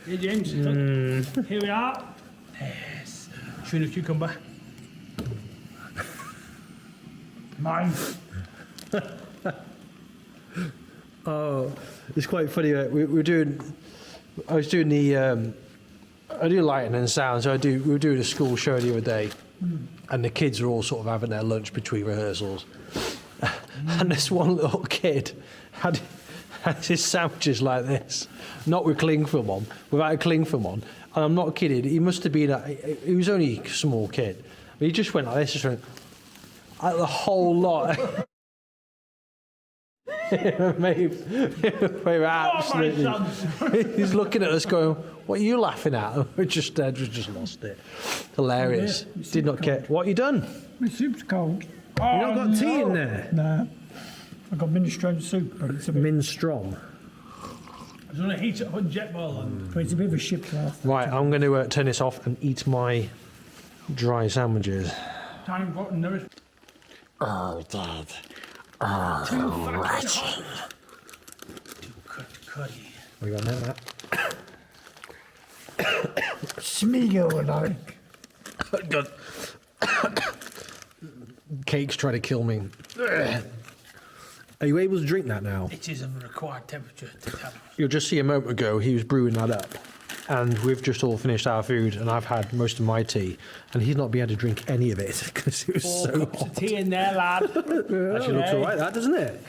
Here, James. Look. Here we are. Yes. Tuna cucumber. Mine. Oh, it's quite funny. We were doing. I was doing the. I do lighting and sound, so we were doing a school show the other day, and the kids were all sort of having their lunch between rehearsals, and this one little kid had his sandwiches like this, not with cling film on, without a cling film on, and I'm not kidding. He must have been. He was only a small kid, but he just went like this, just went the whole lot. Maybe absolutely. He's looking at us, going, "What are you laughing at?" We just lost it. Hilarious. Did not care. What you done? My soup's cold. You not got tea in there? Nah. I've got minestrone soup, but it's a bit, Minstrong. I was going to heat it up on jet boil. but it's a bit of a ship class. Right, I'm going to turn this off and eat my dry sandwiches. Time got nourished. Oh, Dad. Too cuddy. We got that. Smeagol, like. God. Cake's trying to kill me. Are you able to drink that now? It is a required temperature to tell. You'll just see a moment ago he was brewing that up, and we've just all finished our food, and I've had most of my tea, and he's not been able to drink any of it because it was 4 so cups hot. of tea in there, lad. Actually looks all right, that, doesn't it?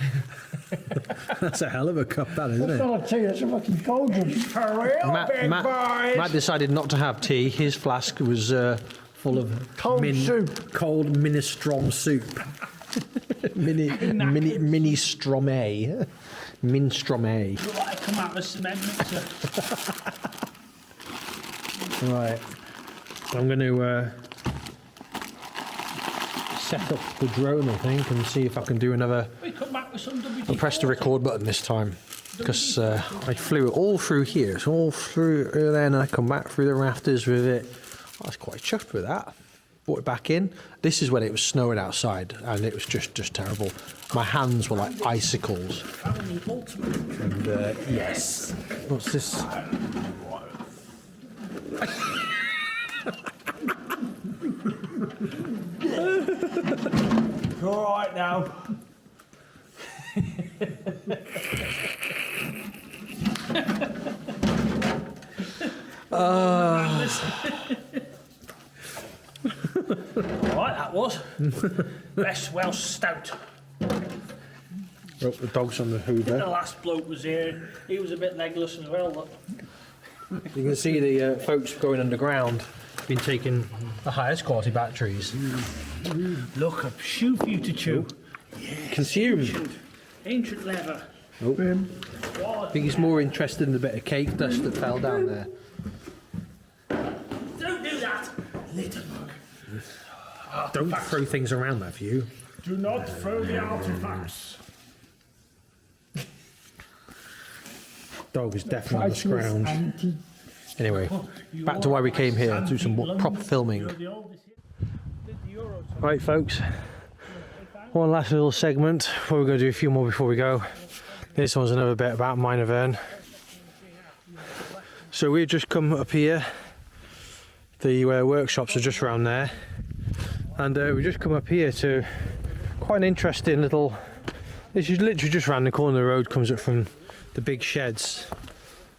That's a hell of a cup, that, isn't That's it? not a tea, that's a fucking cauldron. For real, big boys. Matt decided not to have tea. His flask was full of Cold soup. cold minestrone soup. mini strome. Minstrome. Look like I come out of a cement mixer. Right. I'm going to set up the drone, I think, and see if I can do another. We come back with some WD-40. I'll press the record button this time because I flew it all through here. It's all through there, and I come back through the rafters with it. I was quite chuffed with that. brought it back in. This is when it was snowing outside, and it was just terrible. My hands were like icicles. And yes, what's this? All right now. Alright, that was. Best Welsh stout. Oh, the dog's on the Hoover. The last bloke was here. He was a bit legless as well. Look. You can see the folks going underground been taking the highest quality batteries. Look, a shoe for you to chew. Consumed. Ancient leather. Oh. I think he's more interested in the bit of cake dust that fell down there. Don't do that, little mug. Don't throw things around, Matthew. Do not throw the artifacts. Dog is definitely on the scrounge. Anti. Anyway, back to why we came here, do some more proper filming. Right, folks. One last little segment. We're going to do a few more before we go. This one's another bit about Maenofferen. So we've just come up here. The workshops are just around there. And we've just come up here to quite an interesting little... This is literally just around the corner of the road, comes up from the big sheds.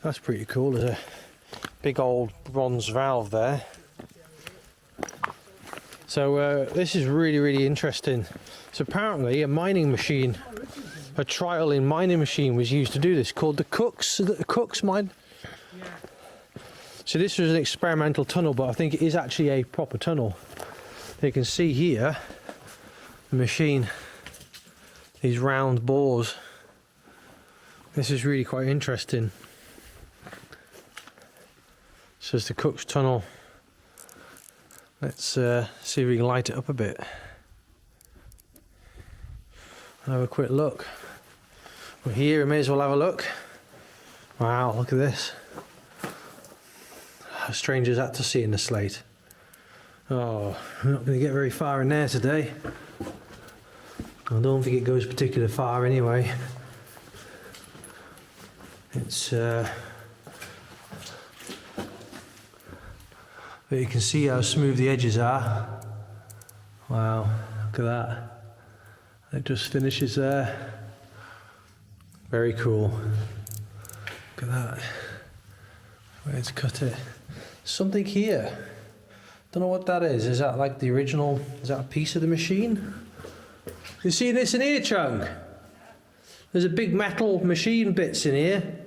That's pretty cool. There's a big old bronze valve there. So this is really interesting. So apparently a mining machine, a trial mining machine was used to do this, called the Cook's mine. So this was an experimental tunnel, but I think it is actually a proper tunnel. You can see here the machine, these round bores. This is really quite interesting. So it's the Cook's tunnel. Let's see if we can light it up a bit. Have a quick look. We're here, we may as well have a look. Wow, look at this. How strange is that to see in the slate? Oh, we're not going to get very far in there today. I don't think it goes particularly far anyway. It's but you can see how smooth the edges are. Wow, look at that. It just finishes there. Very cool. Look at that. Where to cut it. Something here. Don't know what that is. Is that like the original? Is that a piece of the machine? You see this in here, Chung? There's a big metal machine bits in here.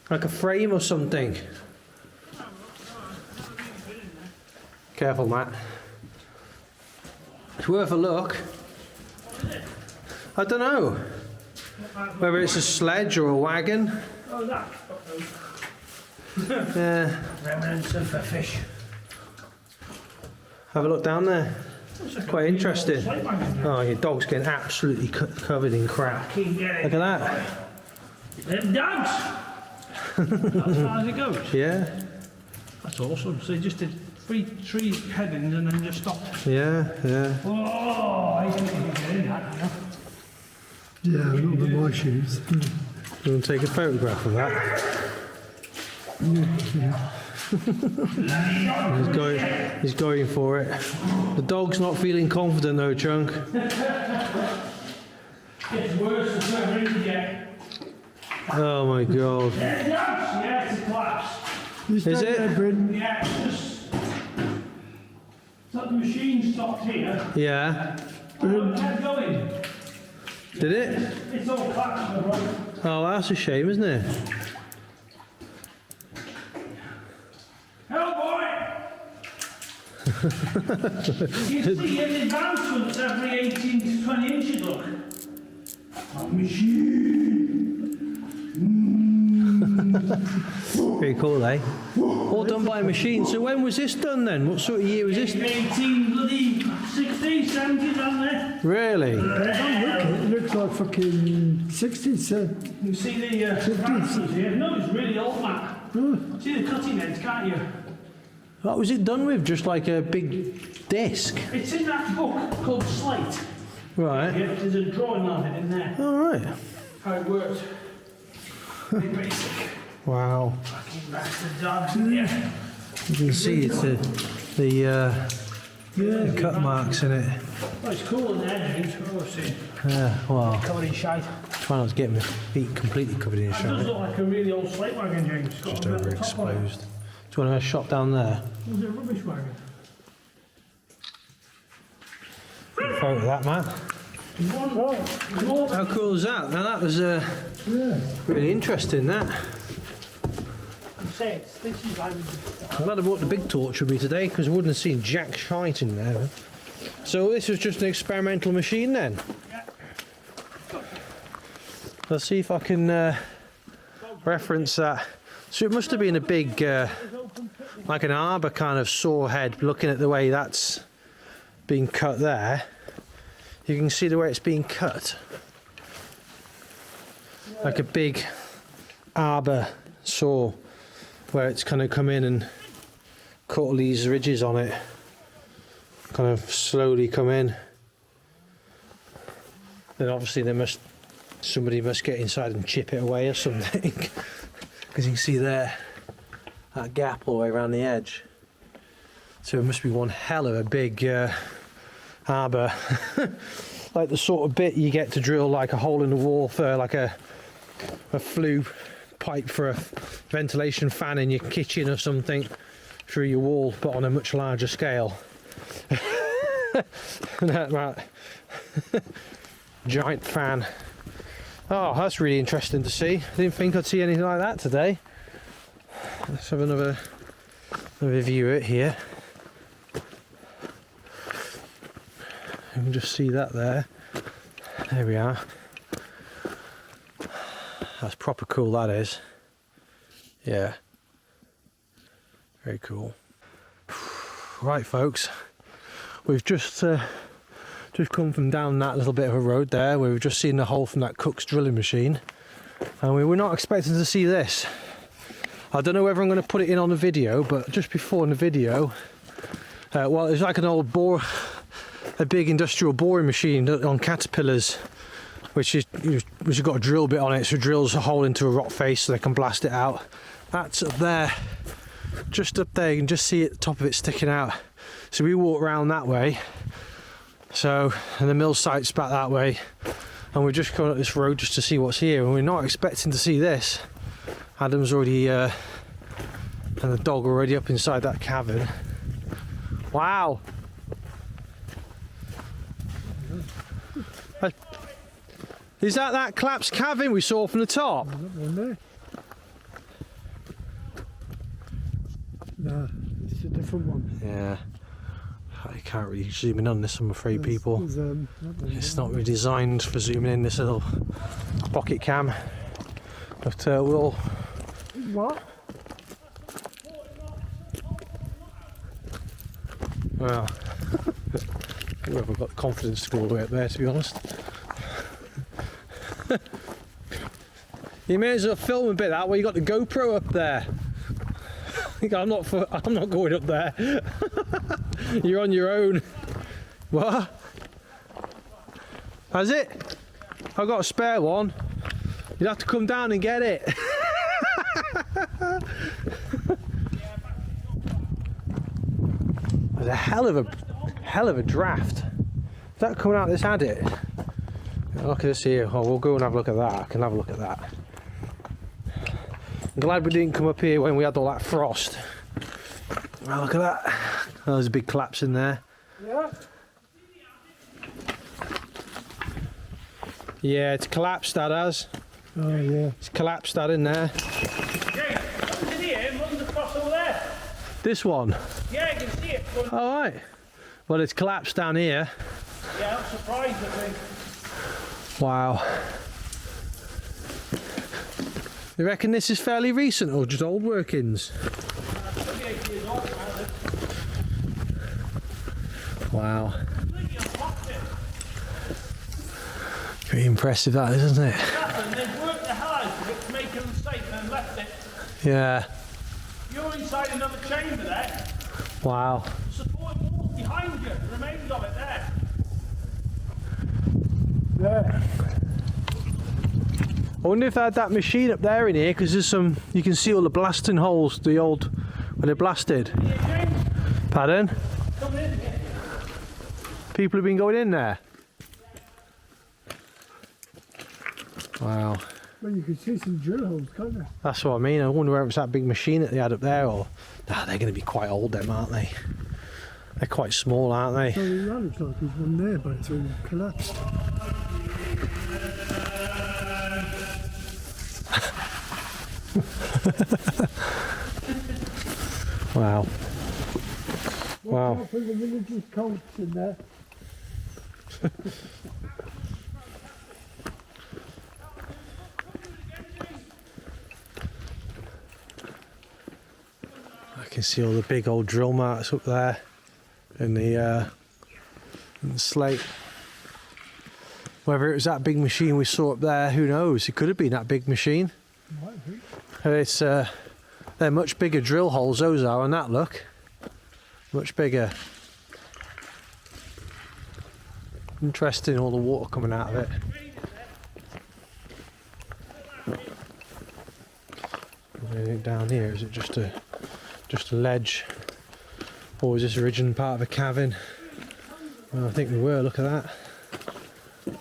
Like a frame or something. Careful, Matt. It's worth a look. I don't know whether it's a sledge or a wagon. Oh, that. Yeah. Remnants of a fish. Have a look down there. It's quite interesting. Oh, your dog's getting absolutely covered in crap. Look at that. Them dogs. As far as it goes. Yeah. That's awesome. So you just did 3 headings and then just stopped. Yeah. Oh, I think you can get in that now. Yeah, not with my shoes. You want to take a photograph of that? He's going for it. The dog's not feeling confident though, Chunk. It's worse than whatever you get. Oh my god. Yeah, it's a collapse. Is it? Yeah, it's just... So the machine stopped here. Yeah. And it kept going. Did it? It's all collapsed, right? Oh, that's a shame, isn't it? Help, boy! You see in advancements every 18 to 20 inches, look. A machine. Pretty cool, eh? All done by a machine. So when was this done then? What sort of year was this? 18, bloody 60, 70 down there. Really? It looks like fucking 60s. You see the advancements here? No, it's really old, man. See the cutting edge, can't you? What was it done with? Just like a big disc? It's in that book called Slate. Right. Yeah, there's a drawing of it in there. All right. How it works. Pretty basic. Wow. Fucking bastard dogs in here. You can see it's the cut marks in it. Well, it's cool in there, James. Oh, see. Yeah, well, Covered in shite. try not to get my feet completely covered in It does shine. look like a really old slate wagon, James. It's got Just a bit of top on it. overexposed. Do you want a shot down there? Was it a rubbish wagon? Photo of that, Matt. How cool is that? Now that was really interesting, that. I'm saying, this is like... I'm glad I brought the big torch with me today because I wouldn't have seen jack shite in there. So this was just an experimental machine then? Yeah. Let's see if I can reference that. So it must have been a big, like an arbor kind of saw head, looking at the way that's been cut there. You can see the way it's being cut. Like a big arbor saw where it's kind of come in and cut all these ridges on it. Kind of slowly come in. Then obviously somebody must get inside and chip it away or something. Because you can see there, that gap all the way around the edge. So it must be one hell of a big arbor. Like the sort of bit you get to drill like a hole in the wall for like a flue pipe for a ventilation fan in your kitchen or something through your wall, but on a much larger scale. That giant fan. Oh, that's really interesting to see. I didn't think I'd see anything like that today. Let's have another view of it here. You can just see that there. There we are. That's proper cool, that is. Yeah. Very cool. Right, folks. We've just come from down that little bit of a road there where we've just seen the hole from that Cook's drilling machine, and we were not expecting to see this. I don't know whether I'm going to put it in on the video, but just before in the video, well, it's like an old a big industrial boring machine on caterpillars, which has got a drill bit on it, so it drills a hole into a rock face so they can blast it out. That's up there, just up there. You can just see it, the top of it sticking out. So we walk around that way. So, and the mill site's back that way, and we're just coming up this road just to see what's here, and we're not expecting to see this. Adam's already, and the dog already up inside that cavern. Wow! Is that collapsed cavern we saw from the top? No, it's a different one. Yeah. I can't really zoom in on this, I'm afraid, people. It's not really designed for zooming in, this little pocket cam. But we'll... What? Well, I've got the confidence to go all the way up there, to be honest. You may as well film a bit that way. You got the GoPro up there. I'm not going up there. You're on your own. What? Has it? I've got a spare one. You'd have to come down and get it. There's a hell of a draft. Is that coming out this adit? Look at this here. Oh, we'll go and have a look at that. I can have a look at that. I'm glad we didn't come up here when we had all that frost. Oh, look at that. Oh, there's a big collapse in there. Yeah. Yeah, it's collapsed, that has. Oh, yeah. It's collapsed, that in there. Yeah, it's in here, it runs across over there. This one? Yeah, you can see it. All right. Well, it's collapsed down here. Yeah, I'm surprised at me. Wow. You reckon this is fairly recent or just old workings? 28 years old, apparently. Wow. Pretty impressive, that is, isn't it? And they've worked the hell out of it to make a mistake and then left it. Yeah. You're inside another chamber there. Wow. Support walls behind you, the remains of it there. There. I wonder if they had that machine up there in here, because there's some, you can see all the blasting holes, the old, where they blasted. Yeah, James, Pardon? come in here. People have been going in there. Wow. Well, you can see some drill holes, can't you? That's what I mean. I wonder whether it's that big machine that they had up there, or... Nah, they're going to be quite old, them, aren't they? They're quite small, aren't they? So that looks like there's one there, but it's all collapsed. Wow. Wow. Watch out for the villagers' coats in there. I can see all the big old drill marks up there in the slate. Whether it was that big machine we saw up there, who knows? It could have been that big machine. Might be. It's they're much bigger drill holes, those are, on that look. Much bigger. Interesting, all the water coming out of it. Anything down here? Is it just a ledge, or is this originally part of a cavern? Well, I think we were. Look at that.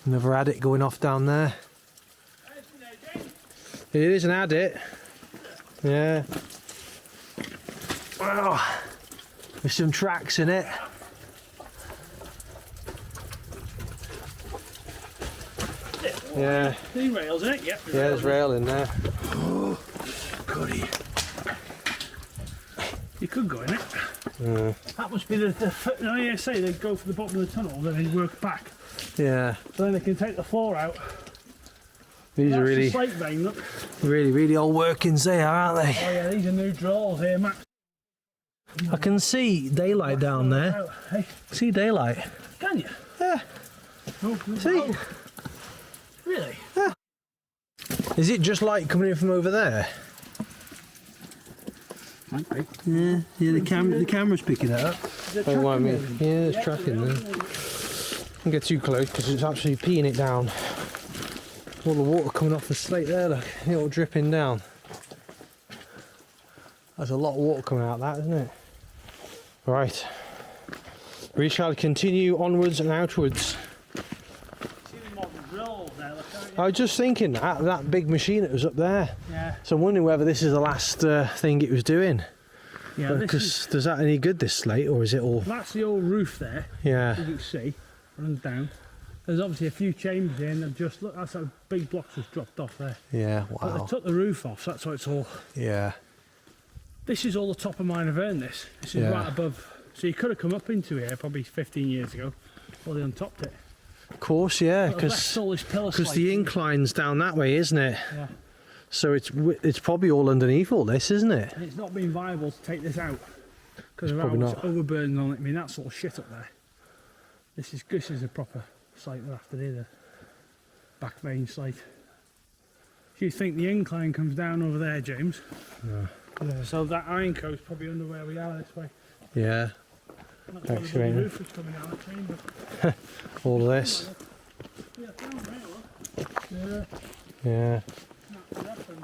Another adit going off down there. It is an adit. Yeah. Wow. There's some tracks in it. Yeah. These rails, isn't it? Yep. Yeah, there's rail in there. Oh, goody. You could go in it. That must be the no, yeah, say they go for the bottom of the tunnel, then they work back. Yeah. So then they can take the floor out. These That's are really, the slate vein, look. really old workings they are, aren't they? Oh yeah, these are new drawers here, Max. I can see daylight down there. Hey, See daylight. can you? Yeah. Oh, See? oh. Really? Is it just light coming in from over there? Might be. Yeah. Yeah. The camera's picking it up. Don't mind me. Yeah, there's tracking there. Don't get too close because it's actually peeing it down. All the water coming off the slate there, look, it all dripping down. There's a lot of water coming out of that, isn't it? Right. We shall continue onwards and outwards. See the modern drills there, look, can't you? I was just thinking that big machine that was up there. Yeah. So I'm wondering whether this is the last thing it was doing. Yeah, this Because is, does that any good, this slate, or is it all? that's the old roof there, Yeah. as you can see, runs down. There's obviously a few chambers here, and they've just, look, that's how big blocks just dropped off there. Yeah. But they Wow. took the roof off, so that's why it's all. Yeah. This is all the top of Maenofferen, this. This is Yeah. right above. So you could have come up into here probably 15 years ago, or they untopped it. Of course, yeah, But that's all this pillar because slate. the incline's down that way, isn't it? Yeah. So it's probably all underneath all this, isn't it? And it's not been viable to take this out because of how probably much not. overburden on it. I mean, that's all shit up there. This is a proper slate they'll have to do, the back vein slate. Do you think the incline comes down over there, James? Yeah. Yeah. So that iron coat's probably under where we are this way. Yeah. That's where the Excellent. roof is coming out of the chamber. All this. Yeah, down there, look. Yeah. Yeah. That's nothing.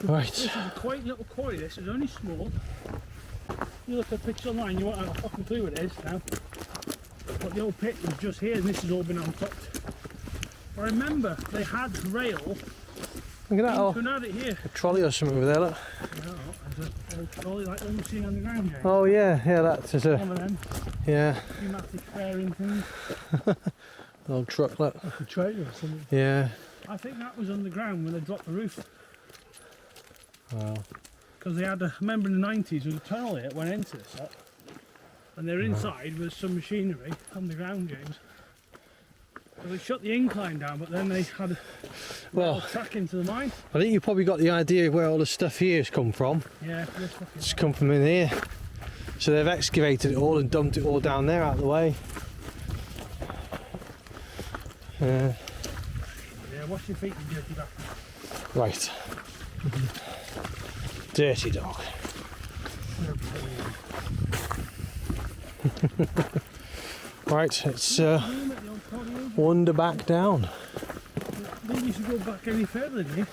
Right. This is a quite little quarry, this is only small. You look at the picture online, you won't have a fucking clue what it is now. But the old pit was just here and this has all been untopped. I remember they had rail Look at that. into an Oh, adit here. a trolley or something over there. Look. No, there's a old trolley like one we've seen on the ground here. Oh yeah, yeah. That's just One a of them yeah. pneumatic fairing things. Old truck. Look. Like a trailer or something. Yeah. I think that was underground when they dropped the roof. Wow. Because they had a, remember in the 90s there was a tunnel here that went into this lot. And they're inside with some machinery underground, James. So they shut the incline down, but then they had a Well, track into the mine. I think you probably got the idea of where all the stuff here has come from. Yeah, this fucking. It's come from in here. So they've excavated it all and dumped it all down there out of the way. Yeah, wash your feet, you dirty bastard. Right. Dirty dog. Right, let's wander back down. I think you should go back any further than here.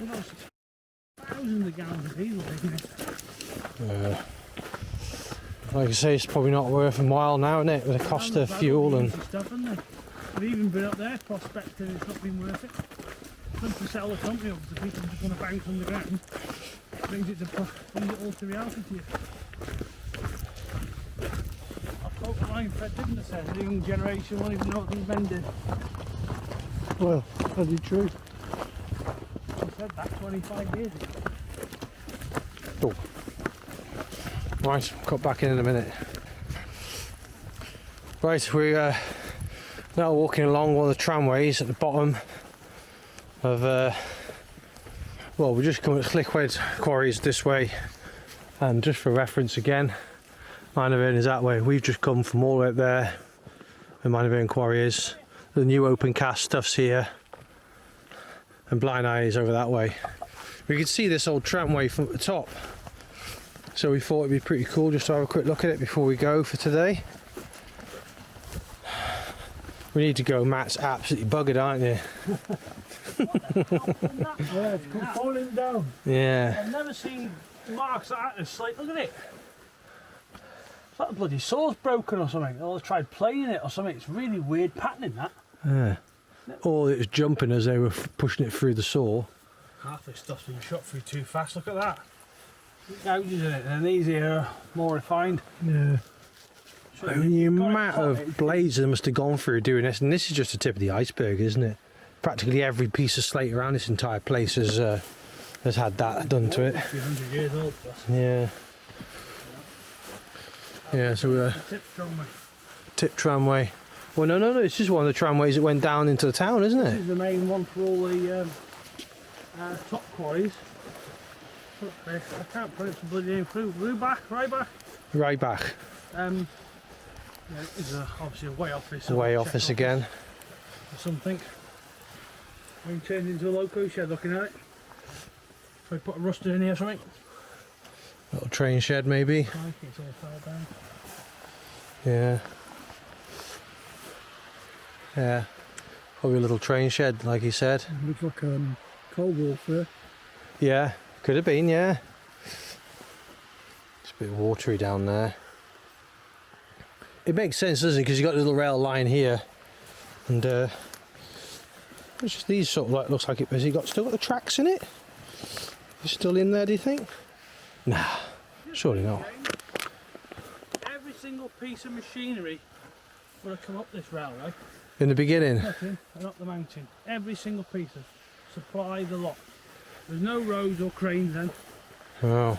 There's thousands of gallons of diesel taking it. Like I say, it's probably not worth a mile now, isn't it? With the cost of fuel and... stuff, haven't they? They've even been up there prospecting, it's not been worth it. Trying to sell the company up to people just want to bounce on the ground. Brings it all to reality to you. I quote the line Fred didn't it, say the young generation won't even know what these men did. Well, bloody true. He said that 25 years ago. Oh. Right, cut back in a minute. Right, we're now walking along one of the tramways at the bottom of, well, we're just coming to Slate Quarries this way, and just for reference again, Maenofferen is that way. We've just come from all the way up there where Maenofferen Quarry is. The new open cast stuff's here, and Blind Eye is over that way. We can see this old tramway from the top, so we thought it'd be pretty cool just to have a quick look at it before we go for today. We need to go. Matt's absolutely buggered, aren't you? Yeah, it's come falling down. Yeah. I've never seen marks like that in a slate. Look at it. It's like the bloody saw's broken or something. Or they tried playing it or something. It's really weird patterning that. Yeah. Or it was jumping as they were pushing it through the saw. Half this stuff's been shot through too fast. Look at that. Gouges in it, and these here are more refined. Yeah. I mean, the amount of blades that must have gone through doing this, and this is just the tip of the iceberg, isn't it? Practically every piece of slate around this entire place has had that done to it. 100 years old. Yeah. Yeah, so we're tip tramway. Well, no, this is one of the tramways that went down into the town, isn't This it? is the main one for all the top quarries. Look, I can't pronounce the bloody name through. Ryback? Right back. Yeah, this is obviously a way office. Way office again. Or something. I'm turned into a loco shed looking at it. So I put a ruster in here or something. Little train shed maybe. Crikey, it's all fell down. Yeah. Yeah. Probably a little train shed, like he said. Looks like coal warfare. Yeah, could have been, yeah. It's a bit watery down there. It makes sense, doesn't it? Because you've got a little rail line here. And it's just these sort of like, looks like it, has he still got the tracks in it? Is it still in there, do you think? Nah, surely not. Every single piece of machinery would have come up this railway. In the beginning? Nothing, and up the mountain. Every single piece of supply the lot. There's no roads or cranes then. Oh.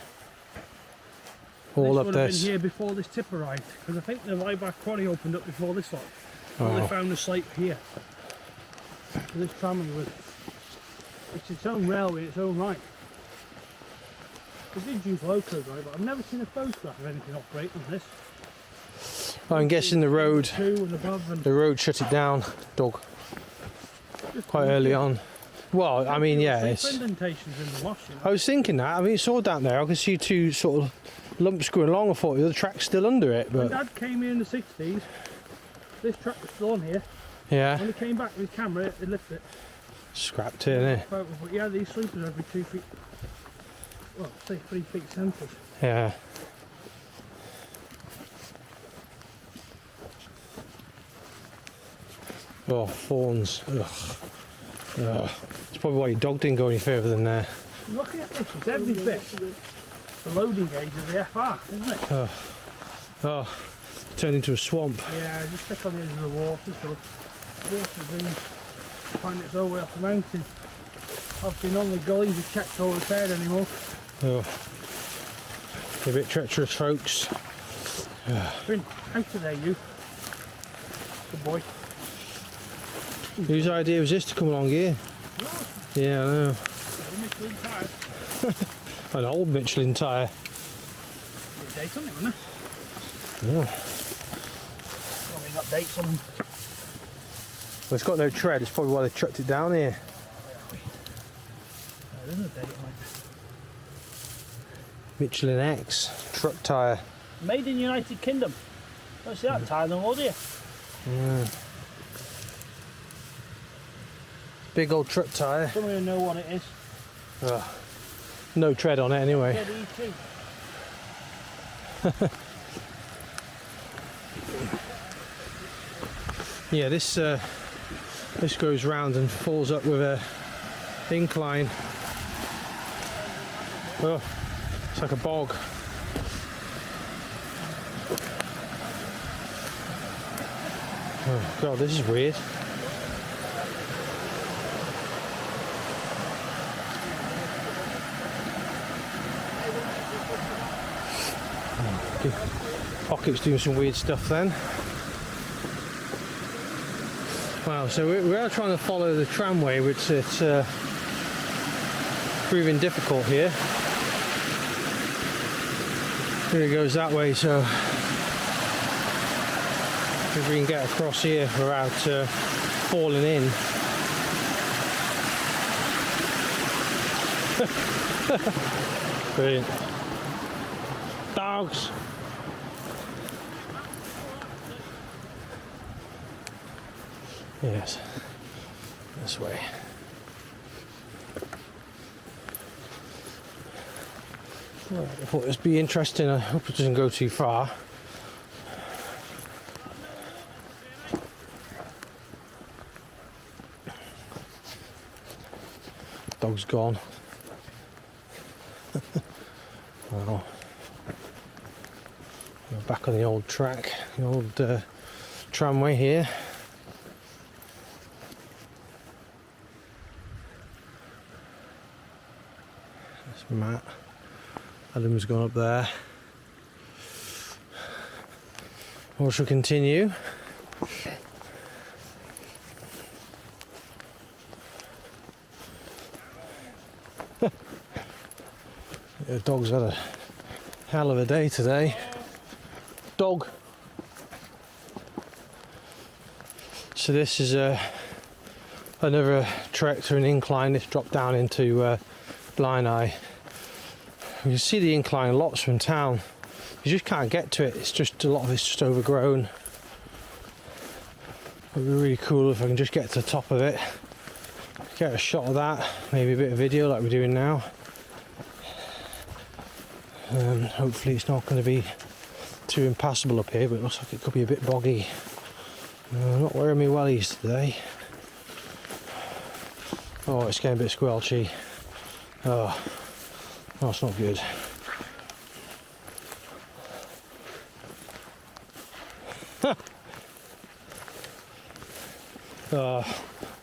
All up This would have this. been here before this tip arrived, because I think the Ryback Quarry opened up before this lot. Well, they found the slate here. So this tramway was, it's its own railway in its own right. They did use locos, right, but I've never seen a photograph of anything operating on this. I'm guessing the road And above and shut it down, dog, quite early on. Well, I mean, yeah, it's... indentations in the wash, you know. I was thinking that. I mean, it's all down there. I can see two sort of lumps going along. I thought the other track's still under it, When but... Dad came here in the 60s, this track was still on here. Yeah. When he came back with his camera, he lifted it. Scrapped it, innit? But yeah, these sleepers every 2 feet, well, say 3 feet centres. Yeah. Oh, thorns. Ugh. Ugh. It's probably why your dog didn't go any further than there. Looking at this, it's every bit the loading gauge of the FR, isn't it? Oh, turned into a swamp. Yeah, just stick on the edge of the water, so water's been finding its own way up the mountain. Obviously none of the gullies are checked or repaired anymore. Oh. A bit treacherous, folks. Been out of there, you. Good boy. Whose idea was this to come along here? Yeah, I know. Michelin tyre. An old Michelin tyre. Good date on it, wasn't it? Yeah. Well, we got dates on them. Well, it's got no tread, it's probably why they chucked it down here. There isn't a date on it. Michelin X truck tyre. Made in United Kingdom. Don't see that tyre no more, do you? Yeah. Big old truck tyre. Don't even know what it is. No tread on it anyway. Yeah, this goes round and falls up with a incline. Oh, it's like a bog. Oh god, this is weird. Pocket's doing some weird stuff then. Wow, so we are trying to follow the tramway, which it's proving difficult here. Here it goes that way, so if we can get across here without falling in. Brilliant. Dogs. Yes, this way. Well, I thought this would be interesting. I hope it doesn't go too far. Dog's gone. Well, we're back on the old track, the old tramway here. Matt. Adam's gone up there. We shall continue. The dog's had a hell of a day today. Dog. So this is another trek through an incline. It's dropped down into Blind Eye. You can see the incline lots from town. You just can't get to it. It's just a lot of it's just overgrown. It'd be really cool if I can just get to the top of it, get a shot of that, maybe a bit of video like we're doing now. Hopefully it's not going to be too impassable up here, but it looks like it could be a bit boggy. I'm not wearing my wellies today. Oh, it's getting a bit squelchy. Oh, that's not good. I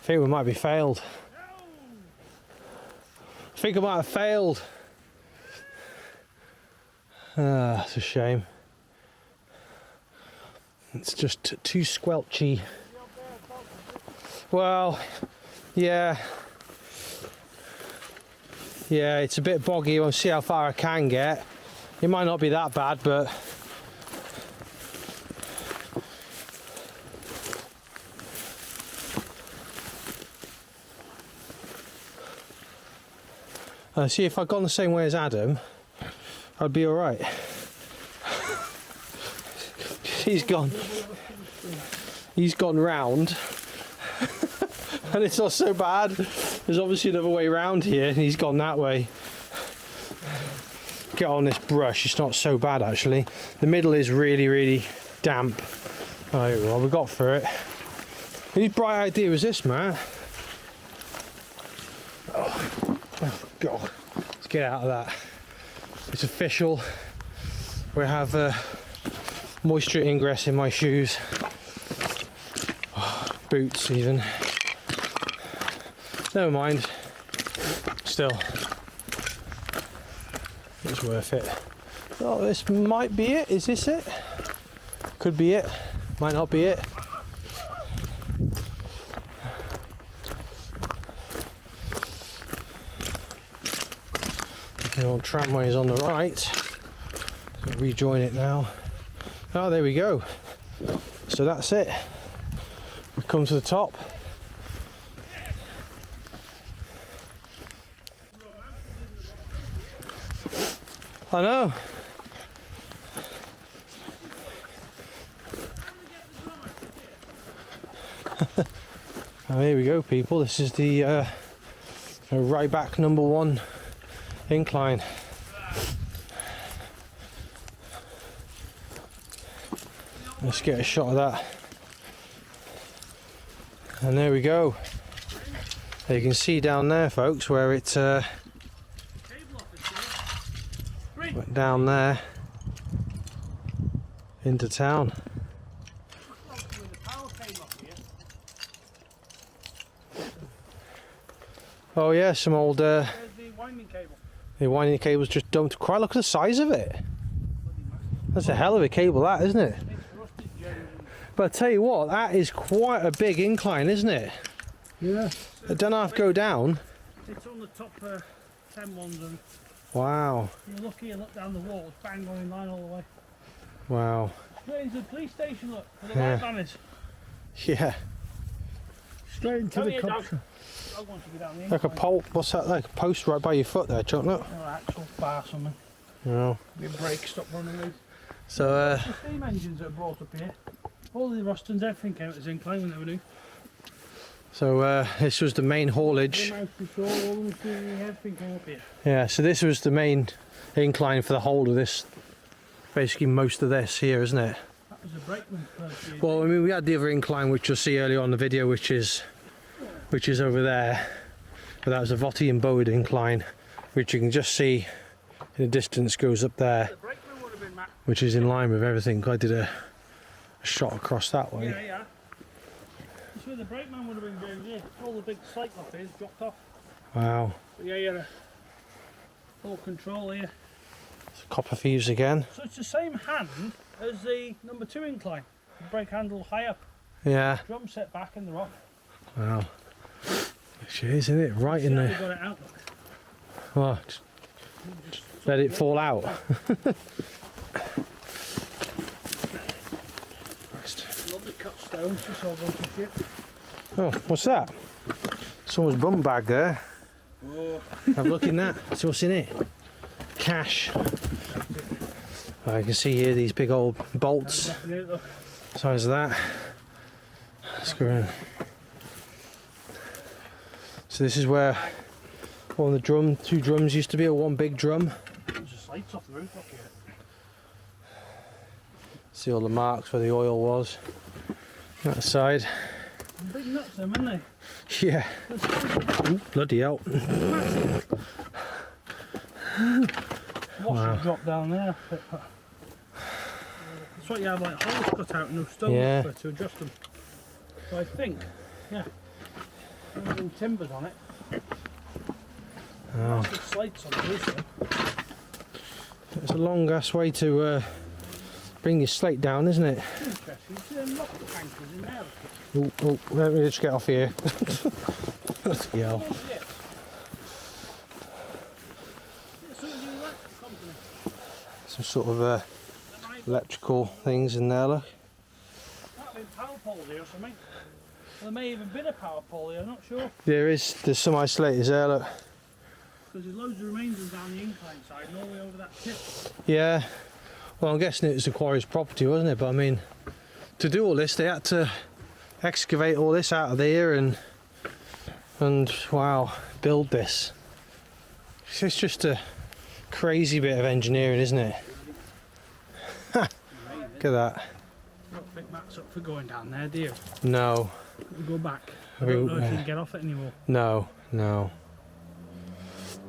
think we might be failed. I think I might have failed. It's a shame. It's just too squelchy. Well, yeah. Yeah, it's a bit boggy. We'll see how far I can get. It might not be that bad, but see, if I'd gone the same way as Adam, I'd be all right. He's gone round. And it's not so bad. There's obviously another way round here, and he's gone that way. Get on this brush, it's not so bad actually. The middle is really, really damp. Oh, well, we got through it. Whose bright idea was this, man? Oh God. Let's get out of that. It's official. We have moisture ingress in my shoes. Oh, boots even. Never mind. Still, it's worth it. Oh, this might be it. Is this it? Could be it. Might not be it. The old tramway is on the right. So rejoin it now. Oh, there we go. So that's it. We've come to the top. I know. Oh, here we go, people. This is the Ryback #1 incline. Let's get a shot of that. And there we go. You can see down there, folks, where it went down there into town. Oh yeah, some old There's the winding cable. the winding cable's just dumped. Quite look at the size of it. That's a hell of a cable, that, isn't it? But I tell you what, that is quite a big incline, isn't it? Yeah. I don't half go down. It's on the top 10 ones, and Wow, you're lucky you look down the wall, it's bang on in line all the way. wow. Straight into the police station, look, where the Yeah. white van is. Yeah, Straight into Come the here, dog. copse. Dog wants to be down the like a incline. pole. What's that? Like a post right by your foot there, chocolate. Or an actual bar or something. No. Your brakes stop running loose. So The steam engines that are brought up here, all the Rostons, everything came at this incline when they were new. this was the main haulage. The mouse control, all the machinery, everything came up here. Yeah, so this was the main incline for the whole of this. Basically, most of this here, isn't it? That was a brakeman first. Well, I mean, we had the other incline, which you'll see earlier on in the video, which is over there. But that was a Votty and Bowed incline, which you can just see in the distance goes up there, The brakeman would have been Matt. which is in line with everything. I did a shot across that way. Yeah, yeah. That's where the brakeman would have been going here. All the big slate off here dropped off. Wow, But yeah, you had a full control here. it's copper fuse again. So it's the same hand as the #2 incline. The brake handle high up, Yeah, drum set back in the rock. wow. Which is, isn't it? Right in They there. got it out. Well, just let it fall out. Lovely cut stones, just all bunch of shit. Oh, what's that? Someone's bum bag there. Oh, Have a look in that. See what's in it? Cash. Oh, you can see here these big old bolts. nothing in it, look. Size of that. Let's go around. So this is where one of the two drums used to be, or one big drum. There's just lights off the roof up here. See all the marks where the oil was. That side. Big nuts them, aren't they? Yeah. Ooh, bloody hell. Washers drop down there. That's what you have, like holes cut out and no stones Yeah. for to adjust them. So I think, yeah, there's timbers on it. Oh. Big slates on the roof there. It's a long ass way to bring your slate down, isn't it? Interesting. You see them rock tankers in there. Oh, let me just get off here. Yeah. What's it? It's something to do with that company. Some sort of That might electrical things in there, look. have been power poles here or something. There may even been a power pole here, I'm not sure. There's some isolators there, look. Because there's loads of remains down the incline side and all the way over that tip. Yeah. Well, I'm guessing it was the quarry's property, wasn't it? But I mean, to do all this, they had to excavate all this out of there and wow, build this. It's just a crazy bit of engineering, isn't it? Look at that. Not big mats up for going down there, do you? No, We go back. I I mean, don't know if you can get off it anymore. no.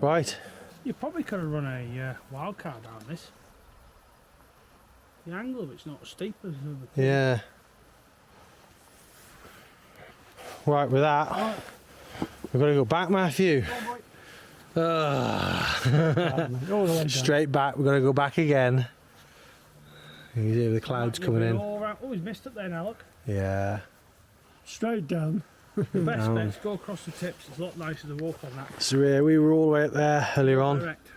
Right. You probably could have run a wild card down this. The angle of it's not as steep as the other. Yeah. Right, with that, Right. we've got to go back, Matthew. Go on, boy. All the way down. Straight back, we've got to go back again. You can see the clouds coming in. All around. Oh, he's missed it there now, look. Yeah. Straight down. The best No. bet's go across the tips. It's a lot nicer to walk on that. So yeah, we were all the way up there earlier on, Direct.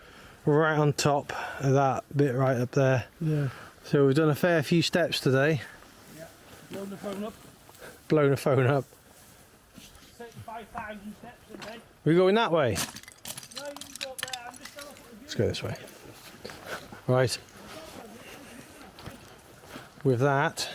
right on top of that bit right up there. Yeah. So we've done a fair few steps today, Load the phone up. blown the phone up. 75,000 steps a day. We're going that way. No, you can go up there. I'm just going to Let's go this way. Right. With that,